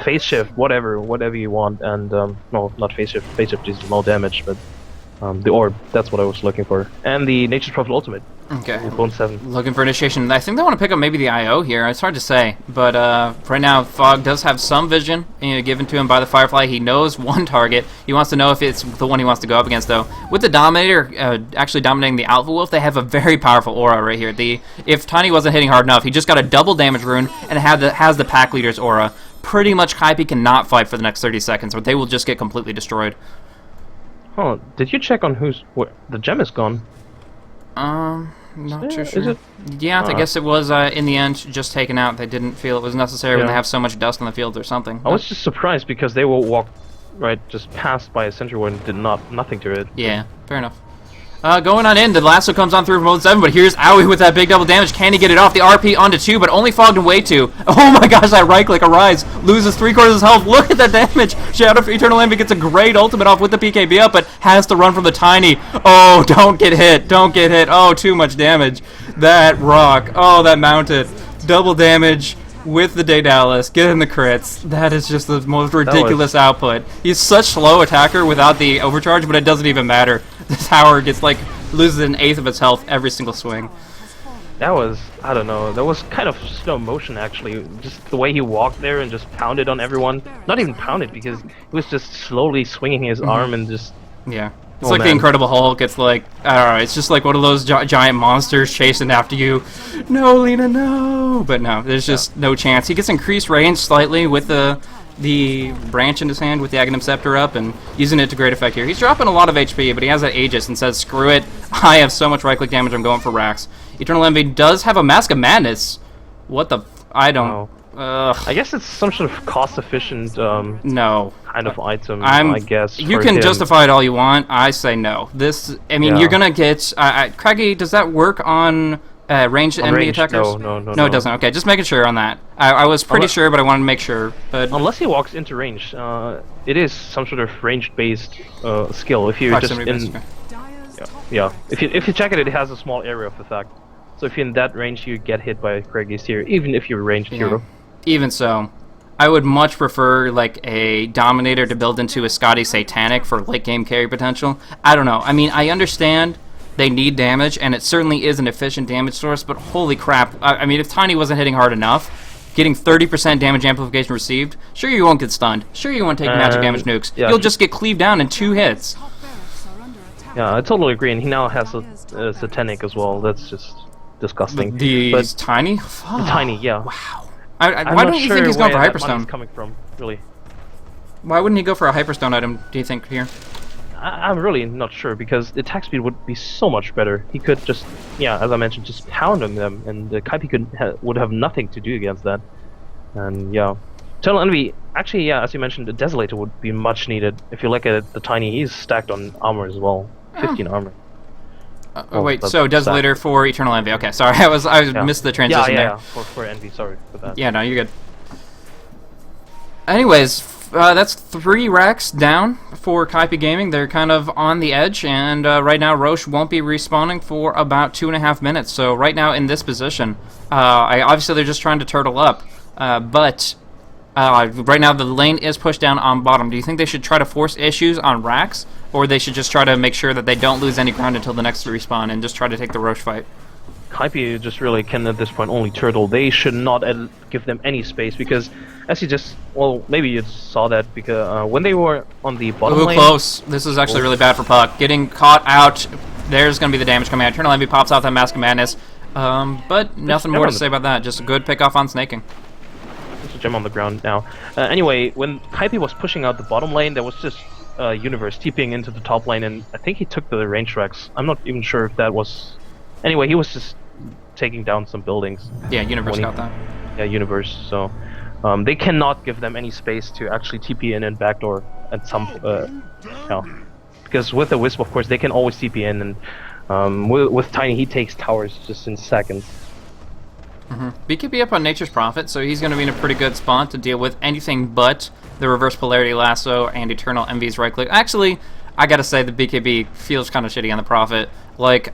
Phase Shift, whatever you want, and no, not Phase Shift. Phase Shift is low damage, but the Orb, that's what I was looking for, and the Nature's Prophet Ultimate. Okay. Bone 7. Looking for initiation. I think they want to pick up maybe the IO here. It's hard to say, but right now Fog does have some vision given to him by the Firefly. He knows one target. He wants to know if it's the one he wants to go up against, though. With the Dominator actually dominating the Alpha Wolf, they have a very powerful aura right here. If Tiny wasn't hitting hard enough, he just got a double damage rune and has the Pack Leader's aura. Pretty much Kaipi cannot fight for the next 30 seconds, or they will just get completely destroyed. Oh, did you check on where the gem is gone? Not too sure. Yeah, I guess it was in the end just taken out. They didn't feel it was necessary when they have so much dust on the field or something. I was just surprised because they will walk just past by a sentry ward and did nothing to it. Yeah, fair enough. Going on in, the lasso comes on through from Mode 7, but here's Owie with that big double damage. Can he get it off? The RP onto 2, but only fogged away 2. Oh my gosh, that right click, a Ryze loses 3/4 of his health. Look at that damage. Shadow for Eternal Envy gets a great ultimate off with the BKB up, but has to run from the Tiny. Oh, don't get hit. Don't get hit. Oh, too much damage. That rock. Oh, that mounted. Double damage with the Day Dallas. Get in the crits. That is just the most ridiculous output. He's such slow attacker without the overcharge, but it doesn't even matter. The tower gets loses an eighth of its health every single swing. That was, I don't know, that was kind of slow motion actually. Just the way he walked there and just pounded on everyone. Not even pounded, because he was just slowly swinging his arm and just... Yeah. It's the Incredible Hulk. It's like, I don't know, it's just like one of those giant monsters chasing after you. No, Lena, no! But no, there's just no chance. He gets increased range slightly with the branch in his hand with the Aghanim Scepter up and using it to great effect here. He's dropping a lot of HP, but he has that Aegis and says, screw it, I have so much right-click damage, I'm going for Rax. Eternal Envy does have a Mask of Madness. What the I don't... I guess it's some sort of cost-efficient no kind of item, I guess. You can justify it all you want. I say no. This, I mean, you're gonna get... Craigie, does that work on... ranged enemy attackers? No, it doesn't. Okay, just making sure on that. I was pretty sure, but I wanted to make sure. But unless he walks into range, it is some sort of range-based skill. If you just if you check it, it has a small area of effect. So if you're in that range, you get hit by Craigie's here, even if you're a ranged hero. Even so, I would much prefer like a Dominator to build into a Scotty Satanic for late game carry potential. I don't know. I mean, I understand they need damage, and it certainly is an efficient damage source, but holy crap. I mean, if Tiny wasn't hitting hard enough, getting 30% damage amplification received, sure you won't get stunned. Sure you won't take magic damage nukes. You'll just get cleaved down in 2 hits. Yeah, I totally agree, and he now has a Satanic as well. That's just disgusting. But Tiny? Tiny, yeah. Wow. Why don't you think he's going for Hyperstone? Coming from, really. Why wouldn't he go for a Hyperstone item, do you think, here? I'm really not sure, because the attack speed would be so much better. He could just, as I mentioned, just pound on them, and Kaipi would have nothing to do against that. And Eternal Envy, actually, as you mentioned, the Desolator would be much needed. If you look at it, the Tiny, he's stacked on armor as well. 15 armor. Wait, so Desolator for Eternal Envy. Okay, sorry, I missed the transition there. For Envy, sorry for that. Yeah, no, you're good. Anyways, that's 3 racks down for Kaipi Gaming. They're kind of on the edge, and right now Roche won't be respawning for about 2.5 minutes. So right now in this position, obviously they're just trying to turtle up, but right now the lane is pushed down on bottom. Do you think they should try to force issues on racks, or they should just try to make sure that they don't lose any ground until the next respawn and just try to take the Roche fight? Kaipi just really can at this point only turtle. They should not give them any space because, as you just, well, maybe you saw that because when they were on the bottom lane. Close. This is actually really bad for Puck. Getting caught out. There's going to be the damage coming out. Eternal Envy pops out that Mask of Madness. But nothing more to say about that. Just a good pick off on snaking. There's a gem on the ground now. Anyway, when Kaipi was pushing out the bottom lane, there was just Universe TPing into the top lane, and I think he took the range Rex. I'm not even sure if that was. Anyway, he was just taking down some buildings. Yeah, Universe got that. Yeah, Universe. So they cannot give them any space to actually TP in and backdoor at some. Because with the Wisp, of course, they can always TP in, and with Tiny, he takes towers just in seconds. BKB up on Nature's Prophet, so he's going to be in a pretty good spot to deal with anything but the Reverse Polarity Lasso and Eternal Envy's right click. Actually, I gotta say the BKB feels kind of shitty on the Prophet. Like,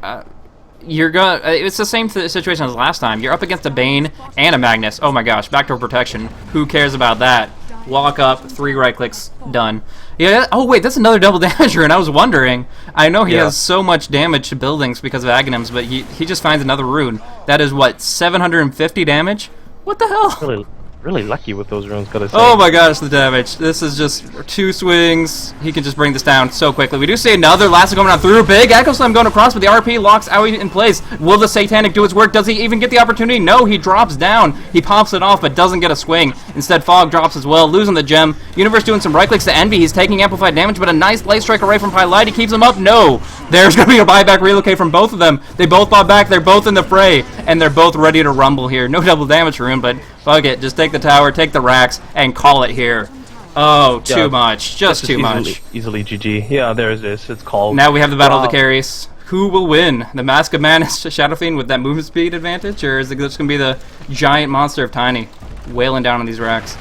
it's the same situation as last time. You're up against a Bane and a Magnus. Oh my gosh, backdoor protection. Who cares about that? Walk up, 3 right clicks, done. Yeah. Oh wait, that's another double damager, and I was wondering. I know he has so much damage to buildings because of Aghanims, but he just finds another rune. That is what, 750 damage? What the hell? Really lucky with those runes, gotta say. Oh my gosh, the damage. This is just 2 swings. He can just bring this down so quickly. We do see another Lasso coming on through. Big Echo Slam going across, but the RP locks Aoi in place. Will the Satanic do its work? Does he even get the opportunity? No, he drops down. He pops it off, but doesn't get a swing. Instead, Fog drops as well, losing the gem. Universe doing some right clicks to Envy. He's taking amplified damage, but a nice light strike array from Pylite. He keeps him up. No. There's going to be a buyback relocate from both of them. They both bought back. They're both in the fray, and they're both ready to rumble here. No double damage rune, but fuck it. Just take the tower, take the racks, and call it here. Oh, too much. Just too much. Easily GG. Yeah, there it is. It's called. Now we have the Battle of the Carries. Who will win? The Mask of Madness Shadow Fiend with that movement speed advantage, or is it just going to be the giant monster of Tiny wailing down on these racks?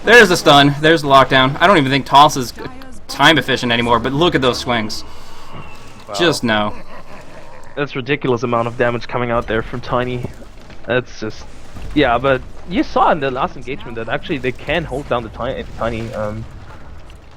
There's the stun. There's the lockdown. I don't even think Toss is time efficient anymore, but look at those swings. Wow. Just no. That's ridiculous amount of damage coming out there from Tiny. That's just... Yeah, but you saw in the last engagement that actually they can hold down the Tiny.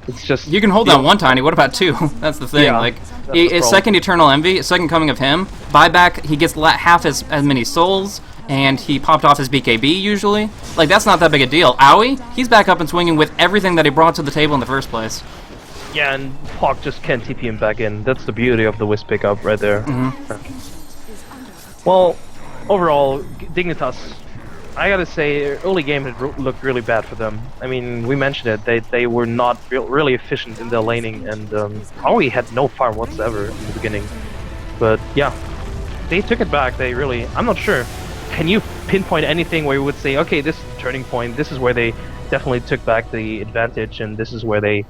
It's just... You can hold down one Tiny, what about 2? That's the thing. Yeah, like, his second Eternal Envy, second coming of him, buyback, he gets half as many souls, and he popped off his BKB usually. Like, that's not that big a deal. Aoi, he's back up and swinging with everything that he brought to the table in the first place. Yeah, and Hawk just can't TP him back in. That's the beauty of the Wisp pickup right there. Well, overall, Dignitas, I gotta say, early game had looked really bad for them. I mean, we mentioned it, they were not really efficient in their laning, and Aoi had no farm whatsoever in the beginning. But yeah, they took it back, they really, I'm not sure. Can you pinpoint anything where you would say, okay, this is the turning point, this is where they definitely took back the advantage, and this is where they,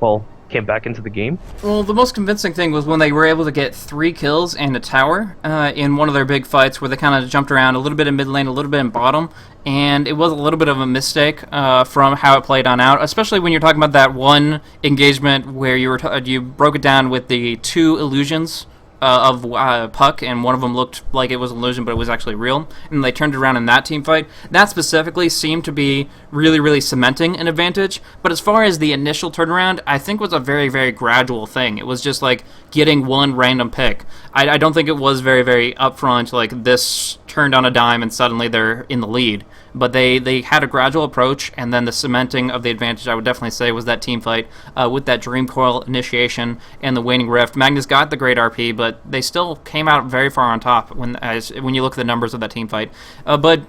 well, came back into the game? Well, the most convincing thing was when they were able to get 3 kills and a tower in one of their big fights where they kind of jumped around a little bit in mid lane, a little bit in bottom, and it was a little bit of a mistake from how it played on out, especially when you're talking about that one engagement where you broke it down with the 2 illusions of Puck, and one of them looked like it was an illusion, but it was actually real, and they turned it around in that team fight. That specifically seemed to be really, really cementing an advantage, but as far as the initial turnaround, I think was a very, very gradual thing. It was just like getting one random pick. I don't think it was very, very upfront, like this turned on a dime and suddenly they're in the lead. But they had a gradual approach, and then the cementing of the advantage, I would definitely say, was that team fight with that Dream Coil initiation and the Waning Rift. Magnus got the great RP, but they still came out very far on top when you look at the numbers of that team fight. But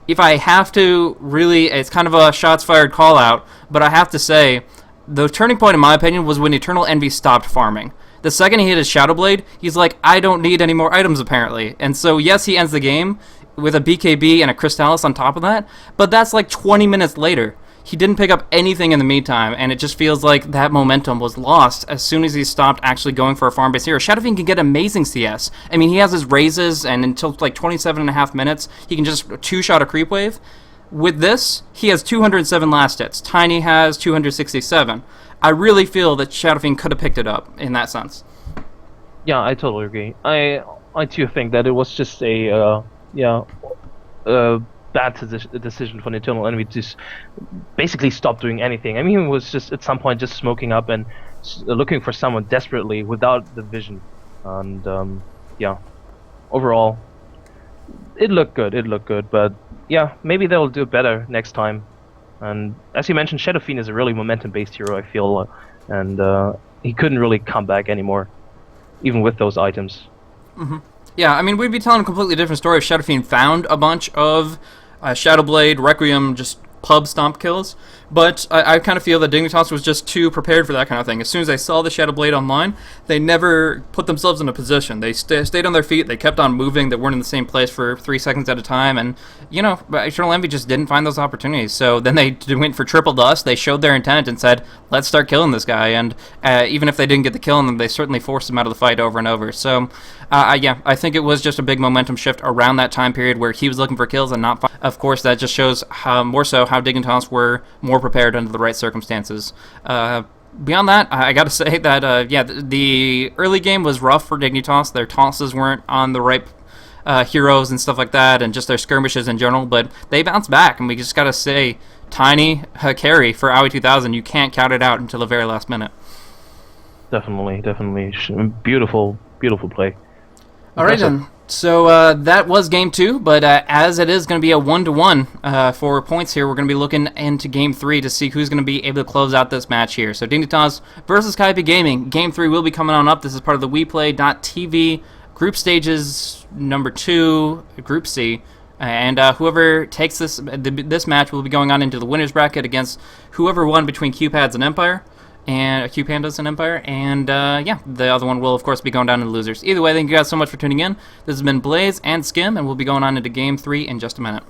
if I have to really, it's kind of a shots fired call out, but I have to say, the turning point in my opinion was when Eternal Envy stopped farming. The second he hit his Shadow Blade, he's like, I don't need any more items apparently. And so yes, he ends the game with a BKB and a Crystallis on top of that, but that's like 20 minutes later. He didn't pick up anything in the meantime, and it just feels like that momentum was lost as soon as he stopped actually going for a farm-based hero. Shadow Fiend can get amazing CS. I mean, he has his raises, and until like 27.5 minutes, he can just 2-shot a creep wave. With this, he has 207 last hits. Tiny has 267. I really feel that Shadow Fiend could have picked it up in that sense. Yeah, I totally agree. I too think that it was just a bad decision for an Eternal Enemy to basically stop doing anything. I mean, he was just at some point just smoking up and looking for someone desperately without the vision. And yeah, overall, it looked good. It looked good, but yeah, maybe they'll do better next time. And as you mentioned, Shadow Fiend is a really momentum-based hero, I feel, and he couldn't really come back anymore, even with those items. Mm-hmm. Yeah, I mean, we'd be telling a completely different story if Shadow Fiend found a bunch of Shadow Blade, Requiem, just pub stomp kills. But I kind of feel that Dignitas was just too prepared for that kind of thing. As soon as they saw the Shadow Blade online, they never put themselves in a position. They stayed on their feet. They kept on moving. They weren't in the same place for 3 seconds at a time. And, you know, Eternal Envy just didn't find those opportunities. So then they went for triple dust. They showed their intent and said, let's start killing this guy. And even if they didn't get the kill on them, they certainly forced him out of the fight over and over. So, yeah, I think it was just a big momentum shift around that time period where he was looking for kills and not fight. Of course, that just shows more so how Dignitas were more prepared under the right circumstances. Beyond that, I gotta say that, yeah, the early game was rough for Dignitas. Their tosses weren't on the right heroes and stuff like that, and just their skirmishes in general, but they bounced back, and we just gotta say, Tiny carry for AOE 2000, you can't count it out until the very last minute. Definitely. Beautiful play. Alright then. So that was Game 2, but as it is going to be a 1-to-1 for points here, we're going to be looking into Game 3 to see who's going to be able to close out this match here. So Dignitas versus Kaipi Gaming. Game 3 will be coming on up. This is part of the WePlay.tv Group Stages number 2, Group C. And whoever takes this match will be going on into the winner's bracket against whoever won between Q-Pads and Empire. And Q-Pandas and Empire, and yeah, the other one will, of course, be going down to the losers. Either way, thank you guys so much for tuning in. This has been Blaze and Skim, and we'll be going on into Game 3 in just a minute.